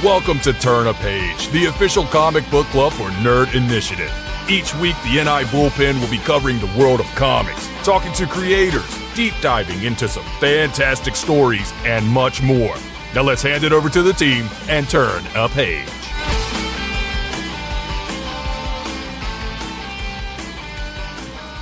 Welcome to Turn a Page, the official comic book club for Nerd Initiative. Each week, the NI Bullpen will be covering the world of comics, talking to creators, deep diving into some fantastic stories, and much more. Now let's hand it over to the team and turn a page.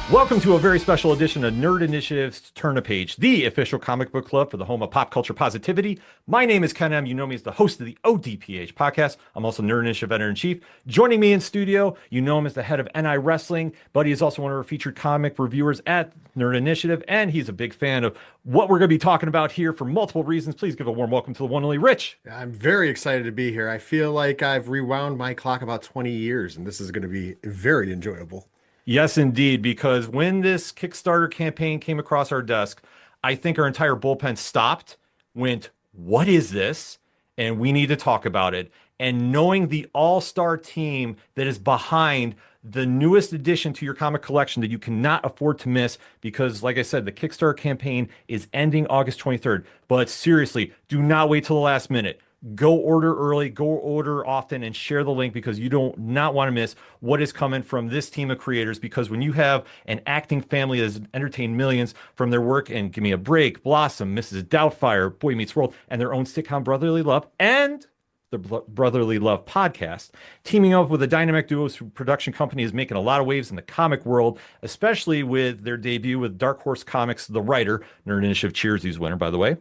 Welcome to a very special edition of Nerd Initiative's Turn a Page, the official comic book club for the home of pop culture positivity. My name is Ken M. You know me as the host of the ODPH podcast. I'm also Nerd Initiative Editor-in-Chief. Joining me in studio, you know him as the head of NI Wrestling, but he is also one of our featured comic reviewers at Nerd Initiative, and he's a big fan of what we're going to be talking about here for multiple reasons. Please give a warm welcome to the one and only Rich. I'm very excited to be here. I feel like I've rewound my clock about 20 years, and this is going to be very enjoyable. Yes, indeed, because when this Kickstarter campaign came across our desk, I think our entire bullpen stopped, went, what is this? And we need to talk about it. And knowing the all-star team that is behind the newest addition to your comic collection that you cannot afford to miss, because like I said, the Kickstarter campaign is ending August 23rd. But seriously, do not wait till the last minute. Go order early, go order often, and share the link because you don't not want to miss what is coming from this team of creators. Because when you have an acting family that has entertained millions from their work in Give Me a Break, Blossom, Mrs. Doubtfire, Boy Meets World, and their own sitcom Brotherly Love, and the Brotherly Love podcast, teaming up with a dynamic duo production company is making a lot of waves in the comic world, especially with their debut with Dark Horse Comics, The Writer, Nerd Initiative Cheers, who's winner, by the way.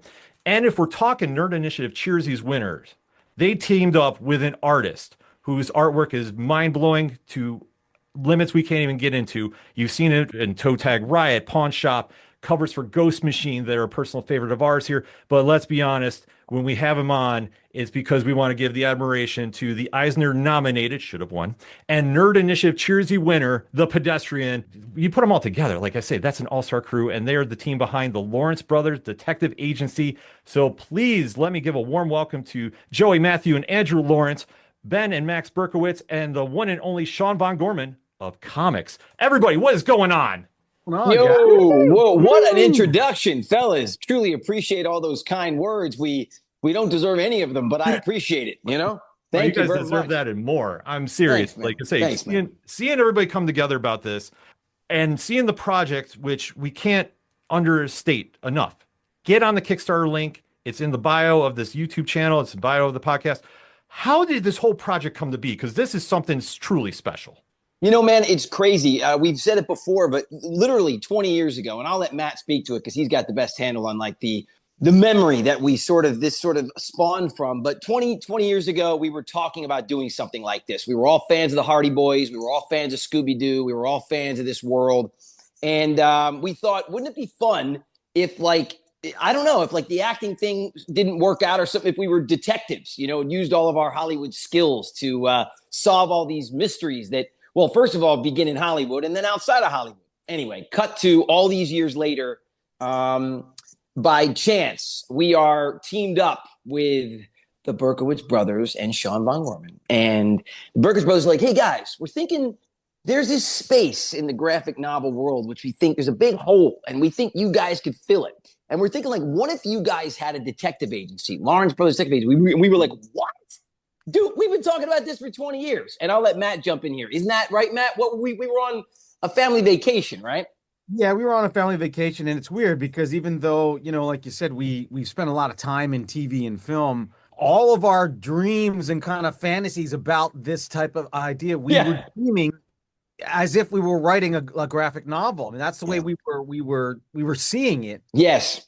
And if we're talking Nerd Initiative Cheers these winners, they teamed up with an artist whose artwork is mind-blowing to limits we can't even get into. You've seen it in Toe Tag Riot, Pawn Shop, covers for Ghost Machine that are a personal favorite of ours here. But let's be honest, when we have him on, it's because we want to give the admiration to the Eisner-nominated, should have won, and Nerd Initiative Cheersy winner, The Pedestrian. You put them all together, like I say, that's an all-star crew, and they are the team behind the Lawrence Brothers Detective Agency. So please let me give a warm welcome to Joey Matthew and Andrew Lawrence, Ben and Max Berkowitz, and the one and only Sean Von Gorman of comics. Everybody, what is going on? Whoa, what an introduction, fellas. Truly appreciate all those kind words. We don't deserve any of them, but I appreciate it, you know? Thank you guys very deserve much. That and more. I'm serious. Thanks, like I say, seeing everybody come together about this and seeing the project, which we can't understate enough. Get on the Kickstarter link. It's in the bio of this YouTube channel. It's in the bio of the podcast. How did this whole project come to be? Because this is something truly special. You know, man, it's crazy. We've said it before, but literally 20 years ago, and I'll let Matt speak to it because he's got the best handle on like the memory that this sort of spawned from. But 20 years ago, we were talking about doing something like this. We were all fans of the Hardy Boys. We were all fans of Scooby-Doo. We were all fans of this world. And we thought, wouldn't it be fun if I don't know, if like the acting thing didn't work out or something, if we were detectives, you know, and used all of our Hollywood skills to solve all these mysteries that, well, first of all, begin in Hollywood and then outside of Hollywood. Anyway, cut to all these years later. By chance, we are teamed up with the Berkowitz brothers and Sean Von Gorman. And the Berkowitz brothers are like, hey, guys, we're thinking there's this space in the graphic novel world, which we think there's a big hole, and we think you guys could fill it. And we're thinking, like, what if you guys had a detective agency, Lawrence Brothers Detective Agency? We were like, what? Dude, we've been talking about this for 20 years. And I'll let Matt jump in here. Isn't that right, Matt? We were on a family vacation, right? Yeah, we were on a family vacation, and it's weird because even though, you know, like you said, we've spent a lot of time in TV and film, all of our dreams and kind of fantasies about this type of idea, we were dreaming as if we were writing a graphic novel. I mean, that's the way we were seeing it. Yes.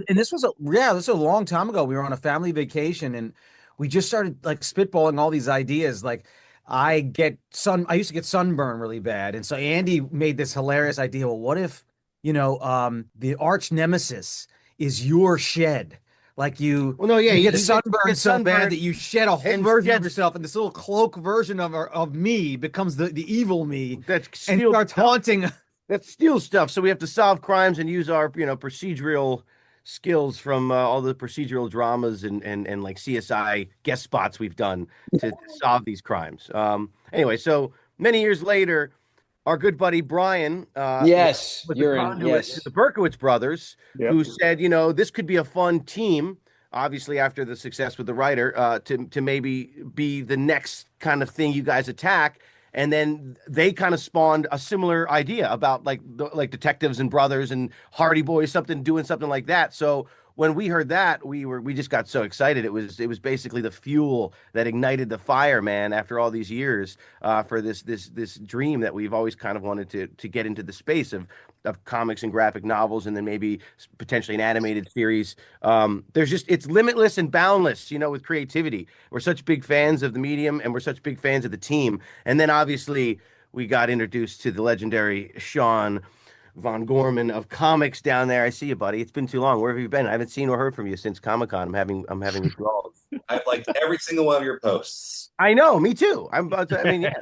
And this was a long time ago. We were on a family vacation, and we just started like spitballing all these ideas. Like I used to get sunburn really bad. And so Andy made this hilarious idea. Well, what if, you know, the arch nemesis is your shed? Like you get sunburned so bad that you shed a whole version of yourself, and this little cloak version of me becomes the evil me and starts haunting. That steals stuff. So we have to solve crimes and use our, you know, procedural skills from all the procedural dramas and like CSI guest spots we've done to solve these crimes. Anyway, so many years later, our good buddy Brian, the Berkowitz brothers, who said, you know, this could be a fun team. obviously after the success with the writer, to maybe be the next kind of thing you guys attack. And then they kind of spawned a similar idea about like detectives and brothers and Hardy Boys, doing something like that. So when we heard that, we just got so excited. It was basically the fuel that ignited the fire, man. After all these years, for this dream that we've always kind of wanted to get into the space of comics and graphic novels, and then maybe potentially an animated series. It's limitless and boundless, with creativity. We're such big fans of the medium, and we're such big fans of the team. And then obviously we got introduced to the legendary Sean Von Gorman of comics down there. I see you, buddy. It's been too long. Where have you been? I haven't seen or heard from you since Comic-Con. I'm having withdrawals. I've liked every single one of your posts. I know, me too. Yeah.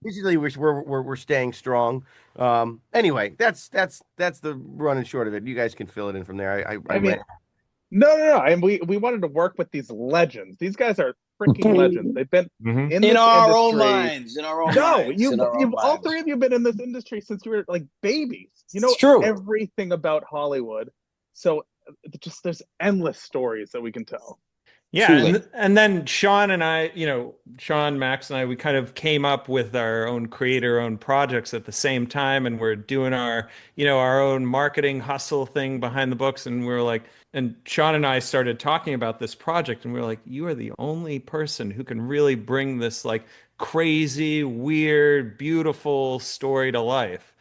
Basically, we're staying strong. Anyway, that's the run and short of it. You guys can fill it in from there. I mean, no. And we wanted to work with these legends. These guys are freaking legends. They've been in our industry. own minds. In our own minds. You've all three of you been in this industry since you were like babies. You know everything about Hollywood. So there's endless stories that we can tell. Yeah, and then Sean and I, Sean, Max, and I, we kind of came up with our own own projects at the same time, and we're doing our own marketing hustle thing behind the books, and we were like, and Sean and I started talking about this project, and we were like, you are the only person who can really bring this like crazy, weird, beautiful story to life,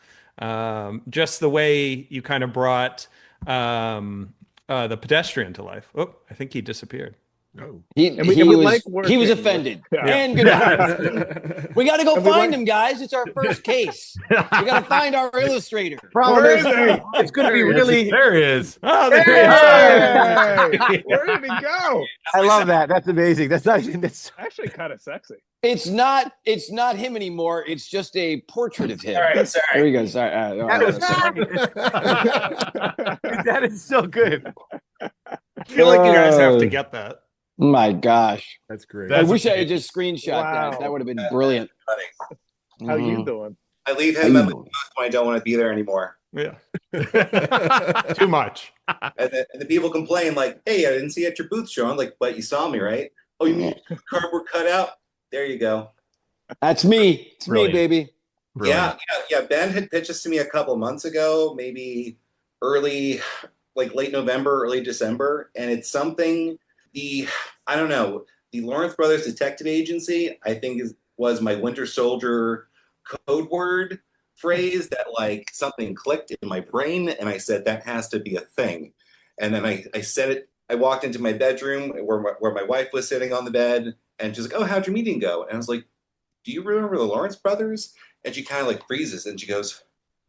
just the way you kind of brought the pedestrian to life. Oh, I think he disappeared. Oh. He was offended. Yeah. And good. We got to go find him, guys. It's our first case. We got to find our illustrator. Where is he? It's going to be really. There he is. Oh, there he is. Where did he go? I love that. That's amazing. That's actually kind of sexy. It's not him anymore. It's just a portrait of him. All right, sorry. There we go. Sorry. That is so good. I feel like you guys have to get that. My gosh. That's great. I wish I had just screenshot that. That would have been brilliant. How you doing? I leave him at the booth when I don't want to be there anymore. Yeah. Too much. And the people complain like, hey, I didn't see you at your booth, Sean. Like, but you saw me, right? Oh, you mean cardboard cutout? There you go. That's me. It's me, baby. Brilliant. Yeah. Ben had pitched this to me a couple months ago, maybe late November, early December. And it's something the Lawrence Brothers Detective Agency, I think was my Winter Soldier code word phrase that like something clicked in my brain. And I said, that has to be a thing. And then I said it. I walked into my bedroom where my wife was sitting on the bed, and she's like, oh, how'd your meeting go? And I was like, do you remember the Lawrence Brothers? And she kind of like freezes and she goes,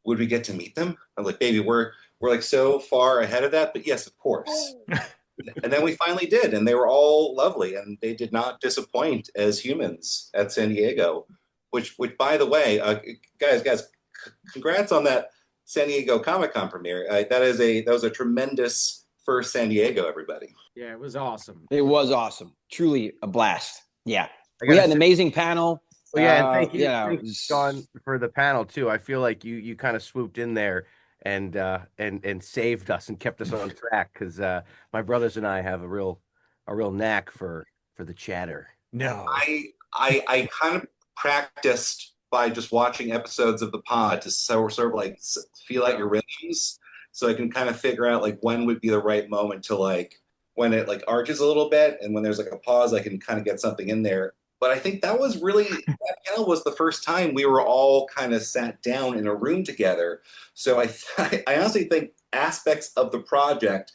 would we get to meet them? I'm like, baby, we're like so far ahead of that, but yes, of course. And then we finally did, and they were all lovely, and they did not disappoint as humans at San Diego, which by the way, guys, congrats on that San Diego Comic-Con premiere. That was a tremendous first San Diego, everybody. Yeah, it was awesome. It was awesome. Truly a blast. Yeah. We had an amazing panel. Well, yeah, and thank you, Sean, for the panel too. I feel like you kind of swooped in there and saved us and kept us on track, because my brothers and I have a real knack for the chatter. No, I kind of practiced by just watching episodes of the pod to sort of like feel out your rhythms, so I can kind of figure out like when would be the right moment to like when it like arches a little bit, and when there's like a pause, I can kind of get something in there. But I think that panel was the first time we were all kind of sat down in a room together. So I honestly think aspects of the project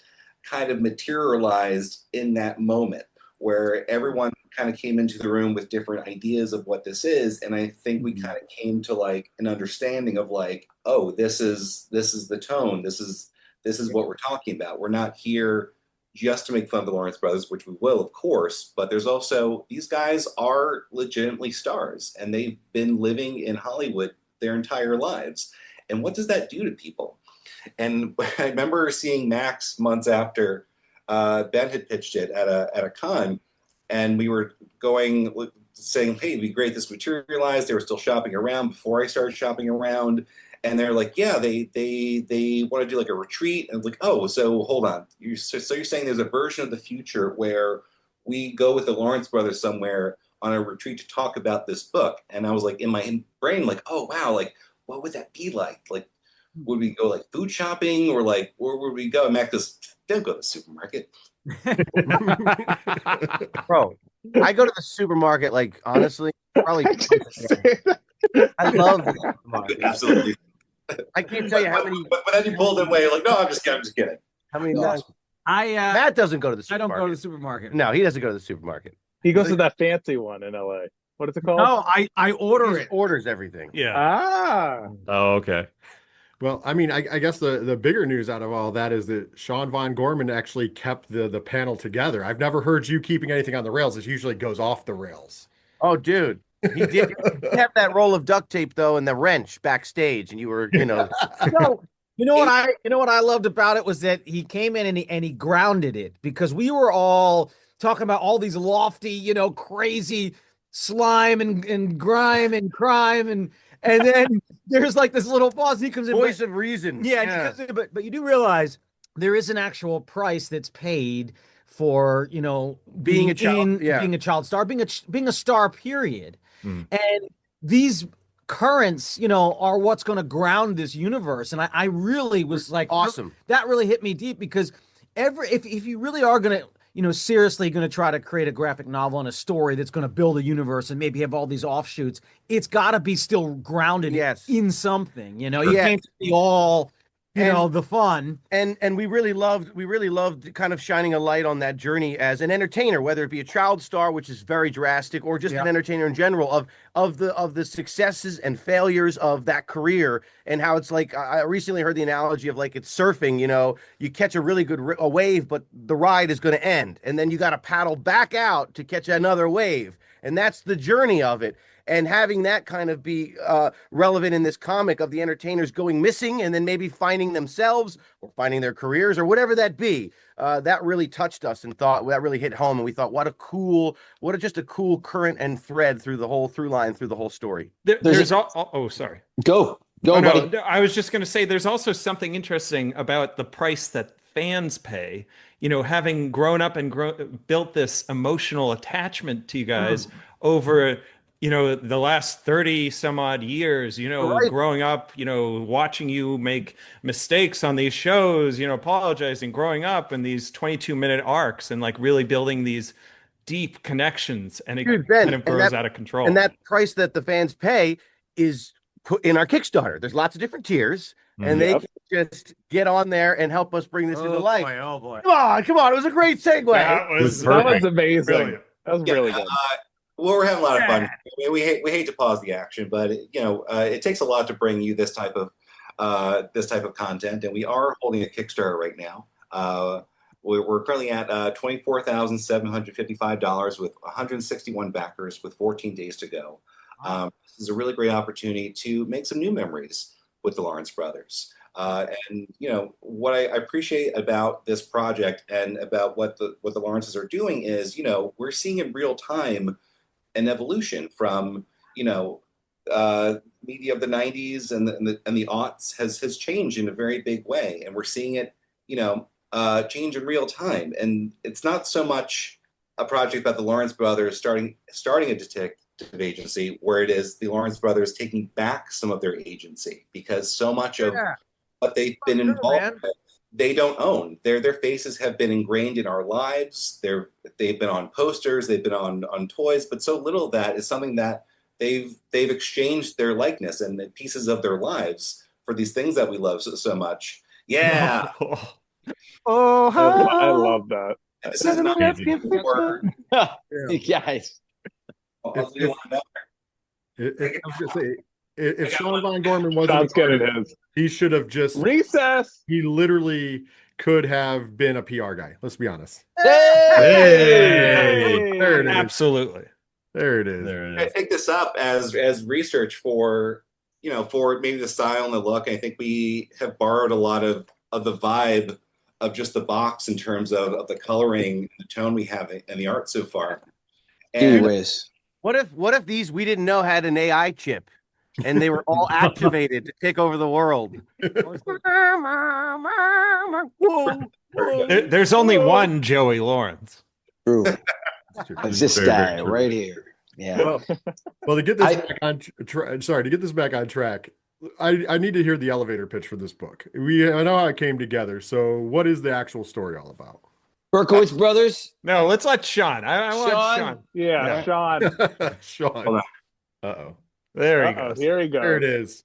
kind of materialized in that moment where everyone kind of came into the room with different ideas of what this is. And I think we kind of came to like an understanding of like, oh, this is the tone. This is what we're talking about. We're not here just to make fun of the Lawrence Brothers, which we will, of course, but there's also, these guys are legitimately stars, and they've been living in Hollywood their entire lives. And what does that do to people? And I remember seeing Max months after Ben had pitched it at a con, and we were saying, hey, it'd be great this materialized. They were still shopping around before I started shopping around. and they're like, yeah, they want to do like a retreat, and like, oh, so hold on, so you're saying there's a version of the future where we go with the Lawrence brothers somewhere on a retreat to talk about this book? And I was like, in my brain, like, oh wow, like what would that be like? Like, would we go like food shopping, or like where would we go? Mac goes, don't go to the supermarket. Bro, I go to the supermarket, like, honestly, probably I didn't say that. I love the supermarket. Absolutely. I can't tell you how many. But then you pulled it away, like, no, I'm just kidding. How many? Awesome. Matt doesn't go to the I don't supermarket. go to the supermarket. No, he doesn't go to the supermarket. He goes to that fancy one in LA. What is it called? No, I order He it. orders everything. Yeah. Ah, Oh, okay. Well, I mean, I guess the bigger news out of all that is that Sean Von Gorman actually kept the panel together. I've never heard you keeping anything on the rails. It usually goes off the rails. Oh, dude. He did have that roll of duct tape though, and the wrench backstage, and you were, No, you know what I loved about it was that he came in and he grounded it, because we were all talking about all these lofty, crazy slime and grime and crime, and then there's like this little pause. He comes in, voice of reason. yeah. But you do realize there is an actual price that's paid for Being a child, being a child star, being a star, period. Mm. And these currents, are what's going to ground this universe. And I really was like, awesome. That really hit me deep, because if you really are going to, seriously going to try to create a graphic novel and a story that's going to build a universe and maybe have all these offshoots, it's got to be still grounded in something. You can't be all the fun. And we really loved kind of shining a light on that journey as an entertainer, whether it be a child star, which is very drastic, or just an entertainer in general, of the successes and failures of that career, and how it's like, I recently heard the analogy of like it's surfing. You catch a really good a wave, but the ride is going to end, and then you got to paddle back out to catch another wave, and that's the journey of it. And having that kind of be relevant in this comic of the entertainers going missing and then maybe finding themselves or finding their careers or whatever that be, that really touched us, and thought that really hit home. And we thought, just a cool current and thread through the whole through line through the whole story. Sorry. Go, buddy. No, I was just going to say, there's also something interesting about the price that fans pay. Having grown up and built this emotional attachment to you guys over the last 30 some odd years, Right. growing up, watching you make mistakes on these shows, apologizing, growing up in these 22-minute arcs, and like really building these deep connections, and it kind of grows out of control. And that price that the fans pay is put in our Kickstarter. There's lots of different tiers, and they can just get on there and help us bring this into life. Oh boy. Come on. It was a great segue. That was amazing. Brilliant. That was really good. Well, we're having a lot of fun. We hate to pause the action, but it takes a lot to bring you this type of content, and we are holding a Kickstarter right now. We're currently at $24,755 with 161 backers with 14 days to go. This is a really great opportunity to make some new memories with the Lawrence brothers. And what I appreciate about this project and about what the Lawrences are doing is, we're seeing in real time an evolution from media of the 90s and the aughts has changed in a very big way, and we're seeing it change in real time. And it's not so much a project about the Lawrence brothers starting a detective agency, where it is the Lawrence brothers taking back some of their agency, because so much of what they've been involved with, they don't own. Their faces have been ingrained in our lives. They've been on posters, they've been on toys, but so little of that is something that they've exchanged their likeness and the pieces of their lives for these things that we love so much. Yeah. I love that. And this is not for guys. I was gonna say, if Sean Von Gorman wasn't Sean's getting his. he should have just Recess. He literally could have been a PR guy. Let's be honest. Hey! There it is. Absolutely. There it is. I picked this up as research for maybe the style and the look. I think we have borrowed a lot of the vibe of just the box in terms of the coloring, the tone we have, and the art so far. And Anyways, what if these we didn't know had an AI chip, and they were all activated to take over the world. There's only one Joey Lawrence. True. It's this Very, guy very true. right here. Yeah. Well, to get this back on to get this back on track, I need to hear the elevator pitch for this book. I know how it came together. So, what is the actual story all about? Berkowitz brothers. No, let's let Sean. I want Sean. Yeah, Sean. Sean. Uh-oh. There he goes. Here he goes. There it is.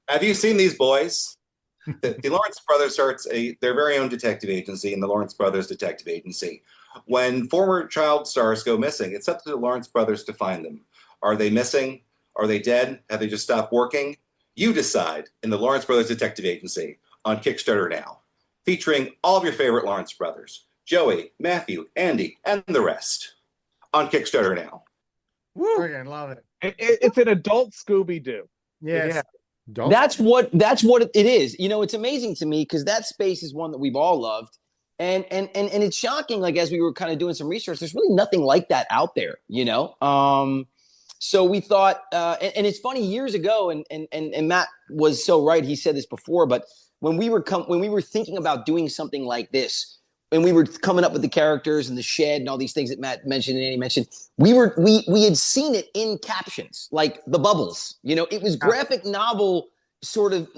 Have you seen these boys? The Lawrence brothers starts their very own detective agency, in the Lawrence Brothers Detective Agency. When former child stars go missing, it's up to the Lawrence brothers to find them. Are they missing? Are they dead? Have they just stopped working? You decide in the Lawrence Brothers Detective Agency on Kickstarter now, featuring all of your favorite Lawrence brothers, Joey, Matthew, Andy, and the rest, on Kickstarter now. I love it. It's an adult Scooby-Doo. Yes. Yeah. That's what it is. You know, it's amazing to me because that space is one that we've all loved. And it's shocking, like as we were kind of doing some research, there's really nothing like that out there, you know? So we thought, and it's funny, years ago, and Matt was so right, he said this before, but when we were thinking about doing something like this, and we were coming up with the characters and the shed and all these things that Matt mentioned and Andy mentioned, we had seen it in captions, like the bubbles. You know, it was graphic novel sort of.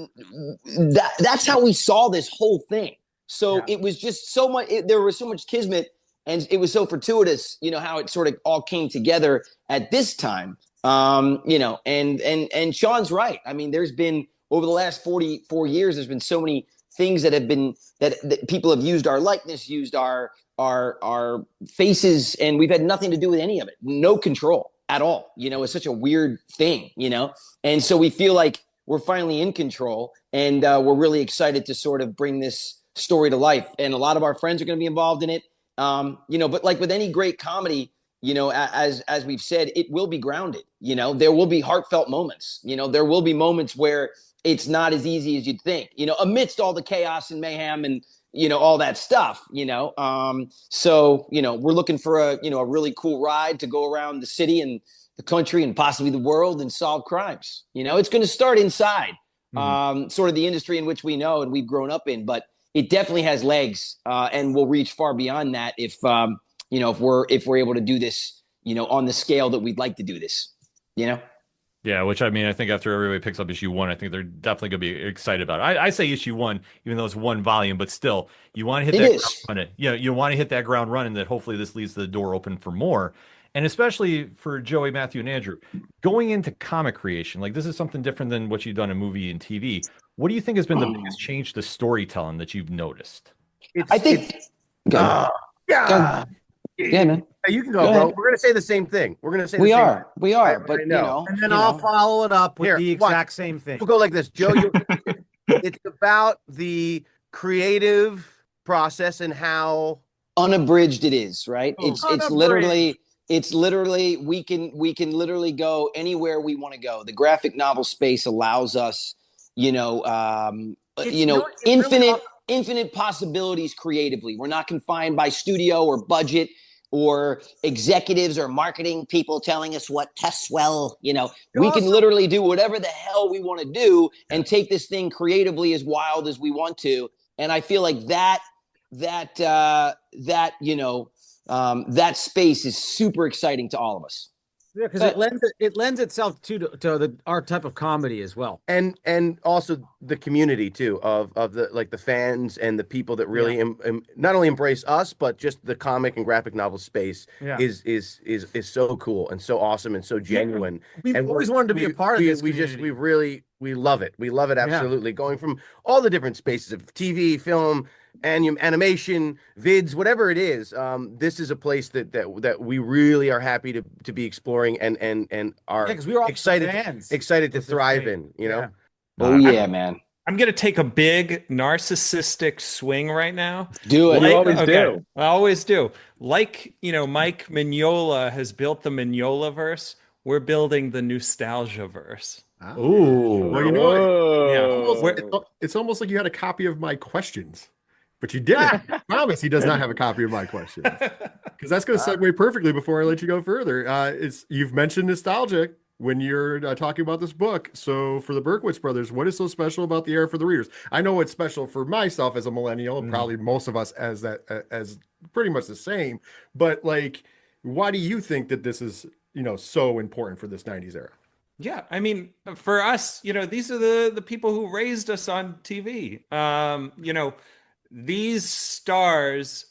That's how we saw this whole thing. So it was just so much. There was so much kismet, and it was so fortuitous. You know how it sort of all came together at this time. You know, and Sean's right. I mean, there's been over the last 44 years, there's been so many things that have been that people have used our likeness, used our faces, and we've had nothing to do with any of it. No control at all. You know, it's such a weird thing, you know? And so we feel like we're finally in control, and we're really excited to sort of bring this story to life. And a lot of our friends are going to be involved in it. You know, but like with any great comedy, you know, as we've said, it will be grounded. You know, there will be heartfelt moments. You know, there will be moments where it's not as easy as you'd think, you know, amidst all the chaos and mayhem and, you know, all that stuff, you know. So, you know, we're looking for a really cool ride to go around the city and the country and possibly the world and solve crimes. You know, it's going to start inside sort of the industry in which we know and we've grown up in, but it definitely has legs and will reach far beyond that if, you know, if we're able to do this, you know, on the scale that we'd like to do this, you know. Yeah, which I mean, I think after everybody picks up issue 1, I think they're definitely going to be excited about it. I say issue 1, even though it's one volume, but still, you want to hit that ground running. Yeah, you want to hit that ground running. That hopefully this leaves the door open for more, and especially for Joey, Matthew, and Andrew going into comic creation. Like this is something different than what you've done in movie and TV. What do you think has been the biggest change to storytelling that you've noticed? Yeah, man. You can go, bro. We're going to say the same thing. We're going to say the same thing. We are, but you know. And then I'll follow it up with the exact same thing. We'll go like this, Joe. It's about the creative process and how unabridged it is, right? It's literally we can literally go anywhere we want to go. The graphic novel space allows us, infinite possibilities creatively. We're not confined by studio or budget or executives or marketing people telling us what tests well. We can literally do whatever the hell we want to do and take this thing creatively as wild as we want to. And I feel like that space is super exciting to all of us. Yeah, because it lends itself to our type of comedy as well, and also the community too of the fans and the people that really not only embrace us but just the comic and graphic novel space is so cool and so awesome and so genuine. We've always wanted to be a part of this. We love it. We love it absolutely. Going from all the different spaces of TV, film, animation, vids, whatever it is, this is a place that we really are happy to be exploring and are excited to thrive in. Man. I'm gonna take a big narcissistic swing right now. Do it. You always do. I always do. Like Mike Mignola has built the Mignola verse. We're building the nostalgia verse. Ooh. Well, Yeah. It's almost like you had a copy of my questions. But you didn't. I promise he does not have a copy of my questions. Because that's going to segue perfectly before I let you go further. You've mentioned nostalgia. when you're talking about this book. So for the Berkowitz brothers, what is so special about the era for the readers? I know it's special for myself as a millennial, and probably most of us as pretty much the same. But like, why do you think that this is, so important for this 90s era? Yeah, I mean, for us, these are the people who raised us on TV. These stars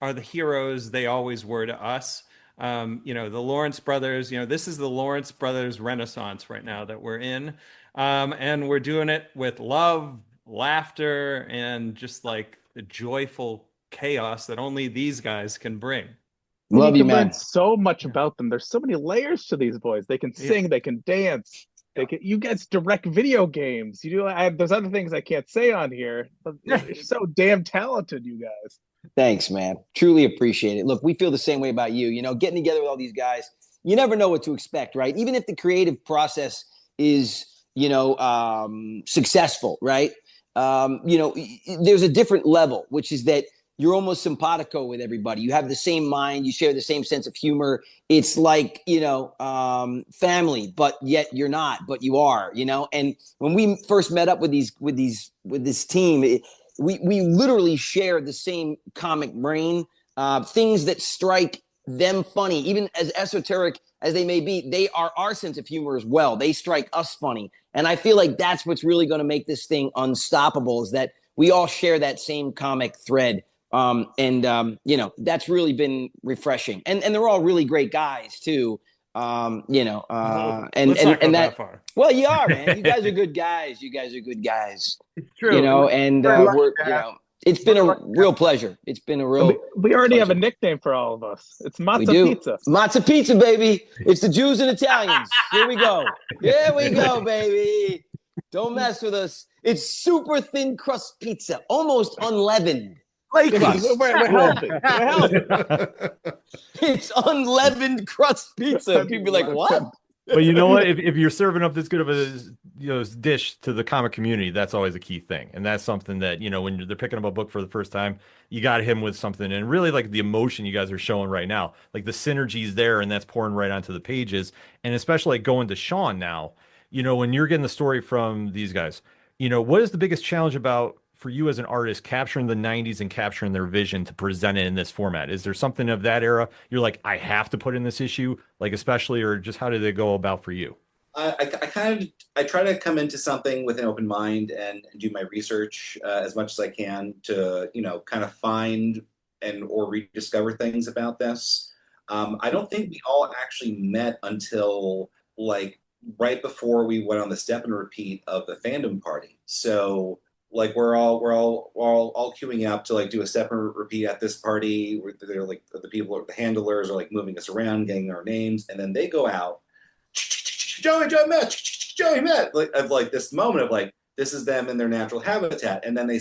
are the heroes they always were to us. The Lawrence brothers, this is the Lawrence brothers renaissance right now that we're in. And we're doing it with love, laughter, and just like the joyful chaos that only these guys can bring. Love you, man. Learn so much about them. There's so many layers to these boys. They can sing, they can dance. You guys direct video games. You do. There's other things I can't say on here, but you're so damn talented, you guys. Thanks, man. Truly appreciate it. Look, we feel the same way about you. Getting together with all these guys, you never know what to expect, right? Even if the creative process is, successful, right? There's a different level, which is that you're almost simpatico with everybody. You have the same mind. You share the same sense of humor. It's like, family, but yet you're not, but you are, And when we first met up with this team, we literally share the same comic brain, things that strike them funny, even as esoteric as they may be, they are our sense of humor as well. They strike us funny. And I feel like that's what's really going to make this thing unstoppable, is that we all share that same comic thread. That's really been refreshing. And they're all really great guys too. Let's not go that far. Well, you are, man. You guys are good guys. It's true. It's been a real pleasure. It's been a real. We already have a nickname for all of us. It's Matzo Pizza. Matzo Pizza, baby. It's the Jews and Italians. Here we go. Here we go, baby. Don't mess with us. It's super thin crust pizza, almost unleavened. We're healthy. It's unleavened crust pizza. People be like, what? But you know what? If you're serving up this good of a dish to the comic community, that's always a key thing, and that's something that when they're picking up a book for the first time, you got to hit them with something, and really like the emotion you guys are showing right now, like the synergy's there, and that's pouring right onto the pages, and especially like going to Sean now, when you're getting the story from these guys, what is the biggest challenge for you as an artist capturing the 90s and capturing their vision to present it in this format? Is there something of that era you're like, I have to put in this issue, like especially, or just how did it go about for you? I try to come into something with an open mind and do my research as much as I can to kind of find or rediscover things about this. I don't think we all actually met until like right before we went on the step and repeat of the fandom party. So like we're all queuing up to like do a step and repeat at this party. They're like the people, the handlers are like moving us around, getting our names, and then they go out. Joey met. Like this moment of like this is them in their natural habitat, and then they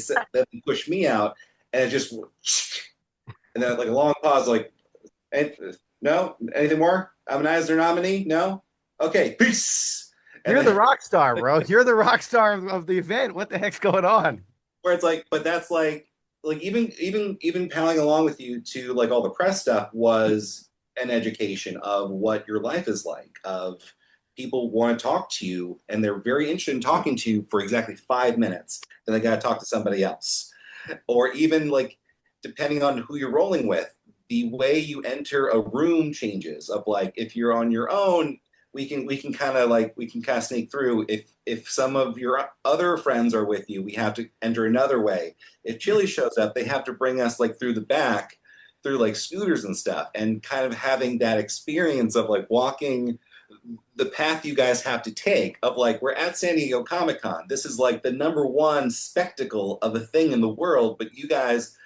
push me out, and it just and then like a long pause, like no, anything more? I'm an Eisner nominee. No, okay, peace. You're the rock star, bro. You're the rock star of the event. What the heck's going on? Where it's like, but that's like even palling along with you to like all the press stuff was an education of what your life is like, of people want to talk to you and they're very interested in talking to you for exactly 5 minutes. Then they got to talk to somebody else. Or even like, depending on who you're rolling with, the way you enter a room changes of like, if you're on your own, we can kind of sneak through. If some of your other friends are with you, we have to enter another way. If Chili shows up, they have to bring us like through the back, through like scooters and stuff, and kind of having that experience of like walking the path you guys have to take of like, we're at San Diego Comic-Con. This is like the #1 spectacle of a thing in the world, but you guys,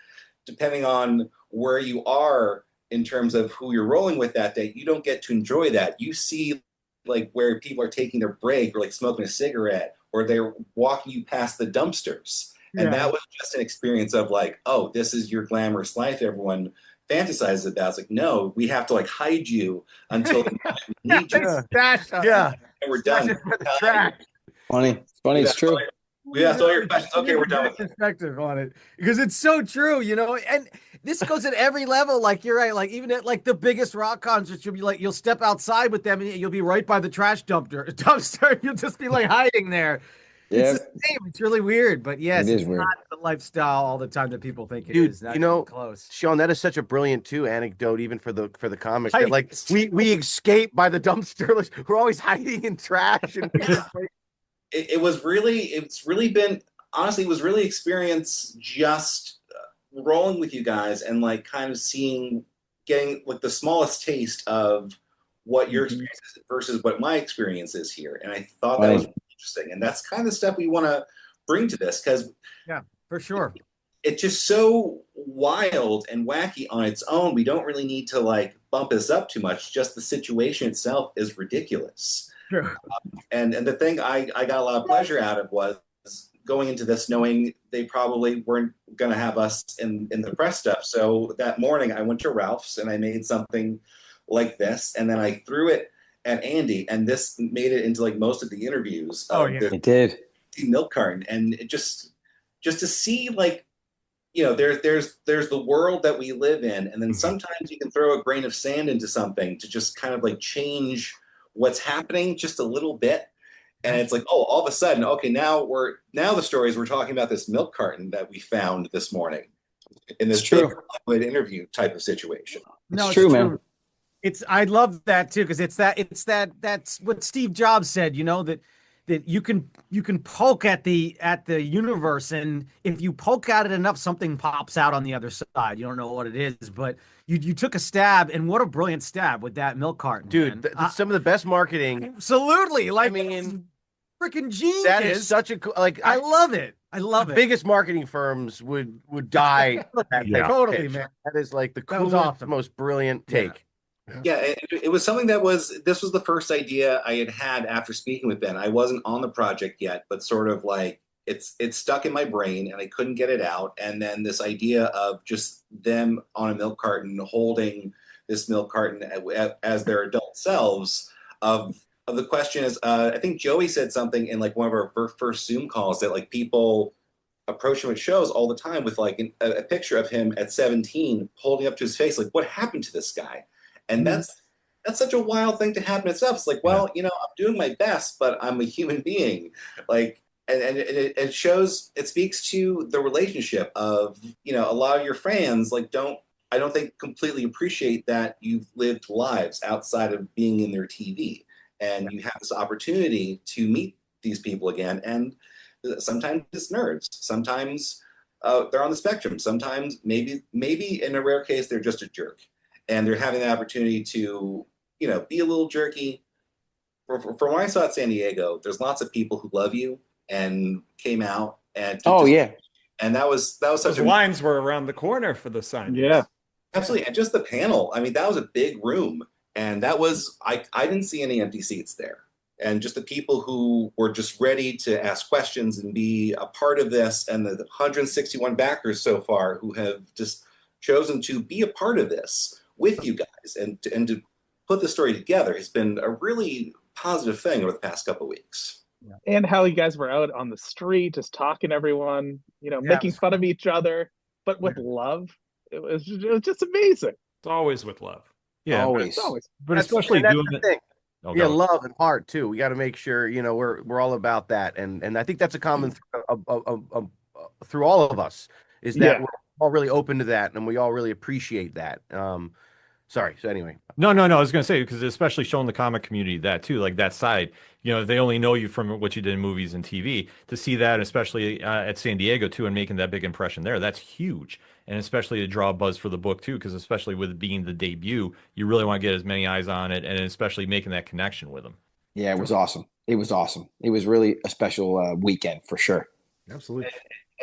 depending on where you are in terms of who you're rolling with that day, you don't get to enjoy that. You see like where people are taking their break or like smoking a cigarette or they're walking you past the dumpsters. And that was just an experience of like, oh, this is your glamorous life everyone fantasizes about. It's like, no, we have to like hide you until we need you. Yeah. And we're done. Funny, it's true. We asked all your questions. Okay, we're done with it. Perspective on it because it's so true, and this goes at every level. Like you're right, like even at like the biggest rock concerts, you'll be like, you'll step outside with them and you'll be right by the trash dumpster. You'll just be like hiding there. It's the same. It's really weird, but yes, It is it's weird. not the lifestyle all the time that people think it Dude, is. Not you know, even close. Sean, that is such a brilliant too anecdote, even for the comics. Right. That like we escape by the dumpster. Like, we're always hiding in trash and It's really been, honestly, it was really experience just rolling with you guys and like kind of getting like the smallest taste of what your experience is versus what my experience is here. And I thought that was really interesting. And that's kind of the stuff we want to bring to this, because Yeah, for sure. it's just so wild and wacky on its own. We don't really need to like bump this up too much. Just the situation itself is ridiculous. Sure. And the thing I got a lot of pleasure out of was going into this knowing they probably weren't going to have us in the press stuff. So that morning I went to Ralph's and I made something like this, and then I threw it at Andy, and this made it into like most of the interviews. Oh, yeah. It did. Milk carton, and it just to see like, there's the world that we live in, and then sometimes you can throw a grain of sand into something to just kind of like change what's happening just a little bit. And it's like, oh, all of a sudden, okay, now the stories we're talking about this milk carton that we found this morning in this big interview type of situation. No, it's true, man. I love that too, because that's what Steve Jobs said, that you can poke at the universe, and if you poke at it enough, something pops out on the other side. You don't know what it is, but you took a stab, and what a brilliant stab with that milk carton, dude. Some of the best marketing. Absolutely, like, I mean, freaking genius. that is such a like. I love it. I love it. Biggest marketing firms would die. Totally, man. That is like the That was coolest, awesome. most brilliant take. Yeah, it was something this was the first idea I had after speaking with Ben. I wasn't on the project yet, but sort of like it's stuck in my brain and I couldn't get it out. And then this idea of just them on a milk carton holding this milk carton as their adult selves of the question is, I think Joey said something in like one of our first Zoom calls that like people approach him at shows all the time with like a picture of him at 17 holding up to his face, like, what happened to this guy? And that's such a wild thing to happen itself. It's like, well, I'm doing my best, but I'm a human being. Like, and it shows, it speaks to the relationship of, a lot of your fans, like, I don't think completely appreciate that you've lived lives outside of being in their TV. And you have this opportunity to meet these people again. And sometimes it's nerds. Sometimes they're on the spectrum. Sometimes maybe in a rare case, they're just a jerk. And they're having the opportunity to, be a little jerky. From what I saw at San Diego, there's lots of people who love you and came out and and that was such Those lines were around the corner for the sign. Yeah, absolutely. And just the panel, I mean, that was a big room, and that was I didn't see any empty seats there. And just the people who were just ready to ask questions and be a part of this, and the 161 backers so far who have just chosen to be a part of this with you guys and to put the story together has been a really positive thing over the past couple of weeks. and how you guys were out on the street just talking to everyone, making fun of each other, but with love. It was just amazing. It's always with love. Yeah, Always. but especially that's doing the it. thing. Oh, Yeah, go. love and heart too. We got to make sure we're all about that, and I think that's a common through all of us is that we're all really open to that, and we all really appreciate that. Sorry. So anyway, No. I was gonna say, because especially showing the comic community that too, like that side. They only know you from what you did in movies and TV. To see that, especially at San Diego too, and making that big impression there, that's huge. And especially to draw a buzz for the book too, because especially with it being the debut, you really want to get as many eyes on it, and especially making that connection with them. Yeah, it was awesome. It was awesome. It was really a special weekend for sure. Absolutely.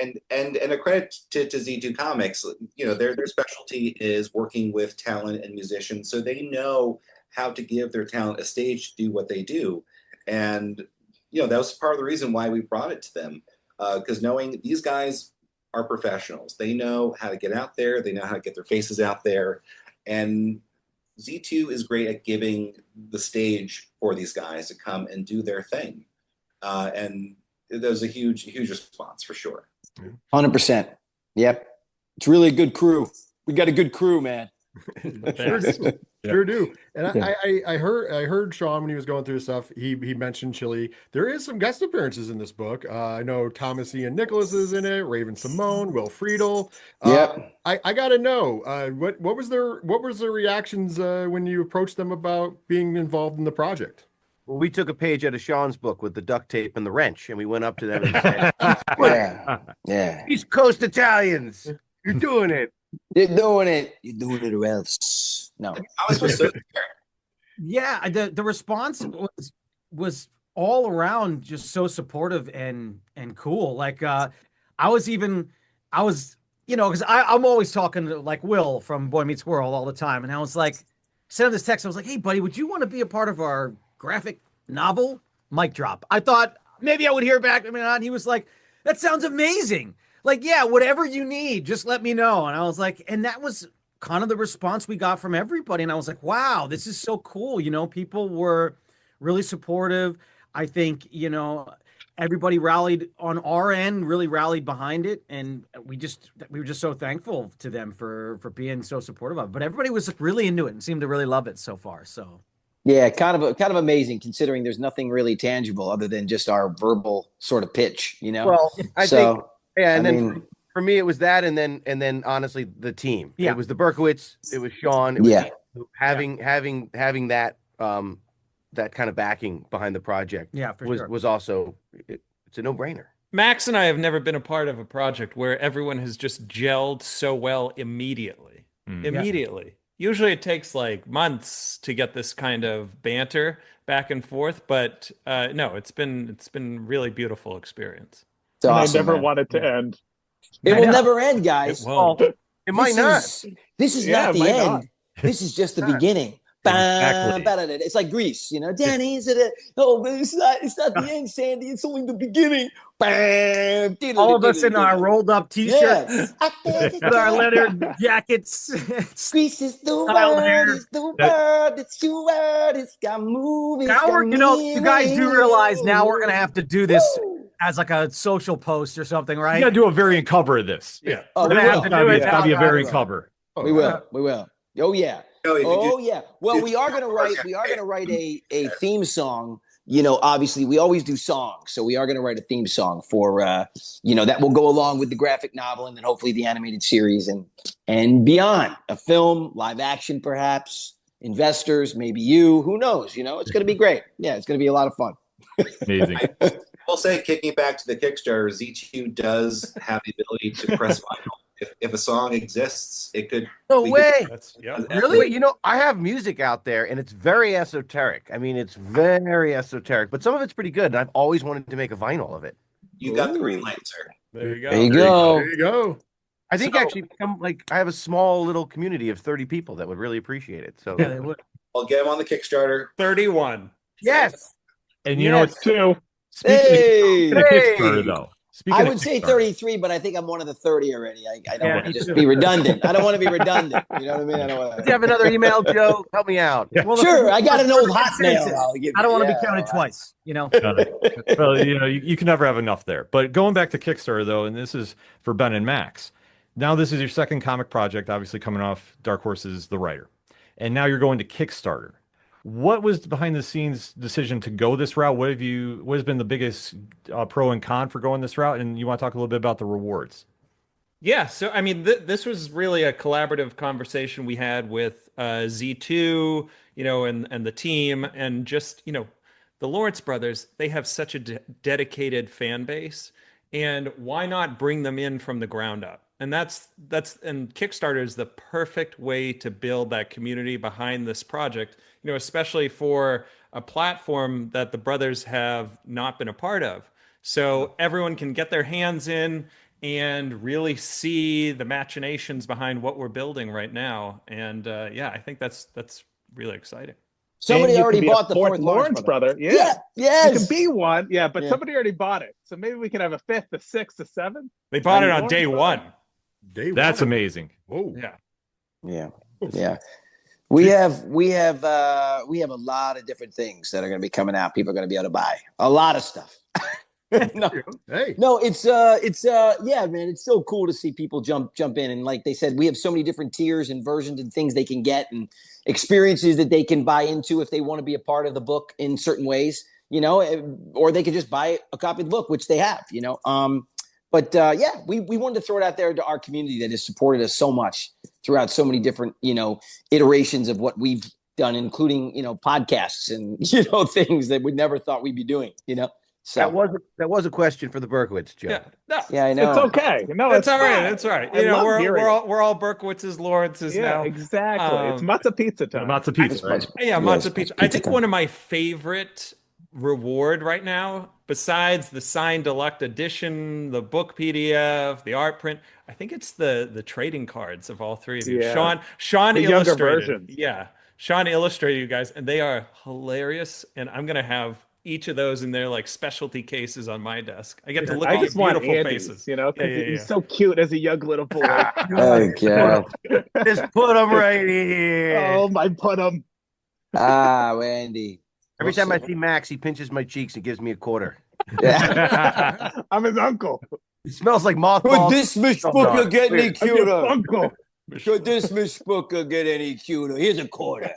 And a credit to Z2 Comics, their specialty is working with talent and musicians, so they know how to give their talent a stage to do what they do. And that was part of the reason why we brought it to them, because knowing these guys are professionals, they know how to get out there, they know how to get their faces out there, and Z2 is great at giving the stage for these guys to come and do their thing. And there's a huge response for sure. 100%. Yep. It's really a good crew. We got a good crew, man. Sure do. Sure do. And Yeah. I heard Sean when he was going through stuff, he mentioned Chili. There is some guest appearances in this book. I know Thomas Ian Nicholas is in it, Raven Simone, Will Friedle. Yep. I gotta know, what was their reactions when you approached them about being involved in the project? Well, we took a page out of Sean's book with the duct tape and the wrench, and we went up to them and said, Yeah. Yeah. East Coast Italians, you're doing it. You're doing it. You're doing it or else. No. I was so Yeah, the response was all around just so supportive and cool. Like I was because I'm always talking to like Will from Boy Meets World all the time, and I was like, sent him this text. I was like, hey buddy, would you want to be a part of our graphic novel? Mic drop. I thought maybe I would hear back. I mean, and he was like, that sounds amazing. Like, yeah, whatever you need, just let me know. And I was like, and that was kind of the response we got from everybody. And I was like, wow, this is so cool. People were really supportive. I think, everybody rallied on our end, really rallied behind it. And we were just so thankful to them for being so supportive of it. But everybody was really into it and seemed to really love it so far. So Yeah, kind of amazing considering there's nothing really tangible other than just our verbal sort of pitch, Well, I think, yeah, and I then mean, for me it was that, and then honestly the team. Yeah. It was the Berkowitz, it was Sean, it was Yeah. having that that kind of backing behind the project. Yeah, for was sure. was also it's a no-brainer. Max and I have never been a part of a project where everyone has just gelled so well immediately. Immediately. Usually it takes like months to get this kind of banter back and forth, but no, it's been really beautiful experience. it's And awesome, I never man. want it to end. It I will know. never end, guys. It won't. It might not. This is Yeah, not it the might end. not. This is just the Not. beginning. Exactly. It's like Grease, Danny, is it? Oh, but it's not the end, Sandy. It's only the beginning. Bam. all of us in our rolled up t-shirts, Yes. with our leather jackets. Grease is the Styled hair. word. It's the word. It's your word. It's got moving. Now we're, you guys do realize now we're gonna have to do this as like a social post or something, right? You got to do a variant cover of this. Yeah. Oh, We're we gonna will. have to do it. It's got to be a Yeah, variant we will. cover. We will. Oh yeah. No, if you Oh do- yeah. Well, we are gonna write a theme song. Obviously we always do songs, so we are gonna write a theme song for that will go along with the graphic novel and then hopefully the animated series and beyond. A film, live action, perhaps. Investors, maybe you. Who knows? It's gonna be great. Yeah, it's gonna be a lot of fun. Amazing. I will say, kicking back to the Kickstarter, Z2 does have the ability to press vinyl. If a song exists, it could. No we could- way. Really? Wait, I have music out there and it's very esoteric. I mean, it's very esoteric, but some of it's pretty good. And I've always wanted to make a vinyl of it. You got the green light, sir. There you go. There you go. There you go. I think So- actually I have a small little community of 30 people that would really appreciate it. So Yeah, they would. I'll get them on the Kickstarter. 31. yes. And you know, it's Two. speaking Hey! of Kickstarter, though. Speaking I of would say Kickstarter, 33, but I think I'm one of the 30 already. I don't Yeah, want to me just too. be redundant. I don't want to be redundant. You know what I mean? I don't want Do you have another email, Joe? Help me out. Well, Sure, I got an old I Hotmail. don't want to be counted twice. well, you can never have enough there. But going back to Kickstarter, though, and this is for Ben and Max. Now, this is your second comic project, obviously coming off Dark Horse's The Writer. And now you're going to Kickstarter. What was the behind the scenes decision to go this route? What has been the biggest pro and con for going this route? And you want to talk a little bit about the rewards? Yeah, so I mean, this was really a collaborative conversation we had with Z2, and the team, and just the Lawrence brothers. They have such a dedicated fan base, and why not bring them in from the ground up? And and Kickstarter is the perfect way to build that community behind this project. Especially for a platform that the brothers have not been a part of. So everyone can get their hands in and really see the machinations behind what we're building right now. And I think that's really exciting. Somebody And you already can be a bought the fourth Lawrence brother. Yeah. Yeah. Yes. You can be one. Yeah, but Yeah. somebody already bought it. So maybe we can have a fifth, a sixth, a seventh. They bought it on Lawrence day brother. one. That's one. amazing. Whoa. Yeah. Yeah. Yeah. We have a lot of different things that are going to be coming out. People are going to be able to buy a lot of stuff. No, Hey, no, it's yeah, man, it's so cool to see people jump in. And like they said, we have so many different tiers and versions and things they can get and experiences that they can buy into if they want to be a part of the book in certain ways, or they could just buy a copy of the book, which they have, But yeah, we wanted to throw it out there to our community that has supported us so much throughout so many different, iterations of what we've done, including, podcasts and, things that we never thought we'd be doing, So That was a question for the Berkowitz, Joe. Yeah, no, yeah, I know. It's okay. No, it's it's all right. fine. It's all right. I love we're hearing we're it. all Berkowitz's, Lawrence's Yeah, now. exactly. It's matzo pizza time. Matzo pizza, right? Yeah, Yes, matzo pizza. pizza I think time. one of my favorite reward right now, besides the signed deluxe edition, the book PDF, the art print, I think it's the trading cards of all three of you. Yeah. Sean The younger illustrated. versions. Yeah. Sean illustrated you guys, and they are hilarious. And I'm gonna have each of those in their like specialty cases on my desk. I get to look I at your just want beautiful Andy's, faces. because Yeah. he's so cute as a young little boy. Oh God. Just put them right here. Oh, my put him. Ah, Randy. Every time I see Max, he pinches my cheeks and gives me a quarter. Yeah. I'm his uncle. It smells like Could mothballs. this mishbooker get any I'm your cuter? uncle. Could this mishbooker get any cuter? Here's a quarter.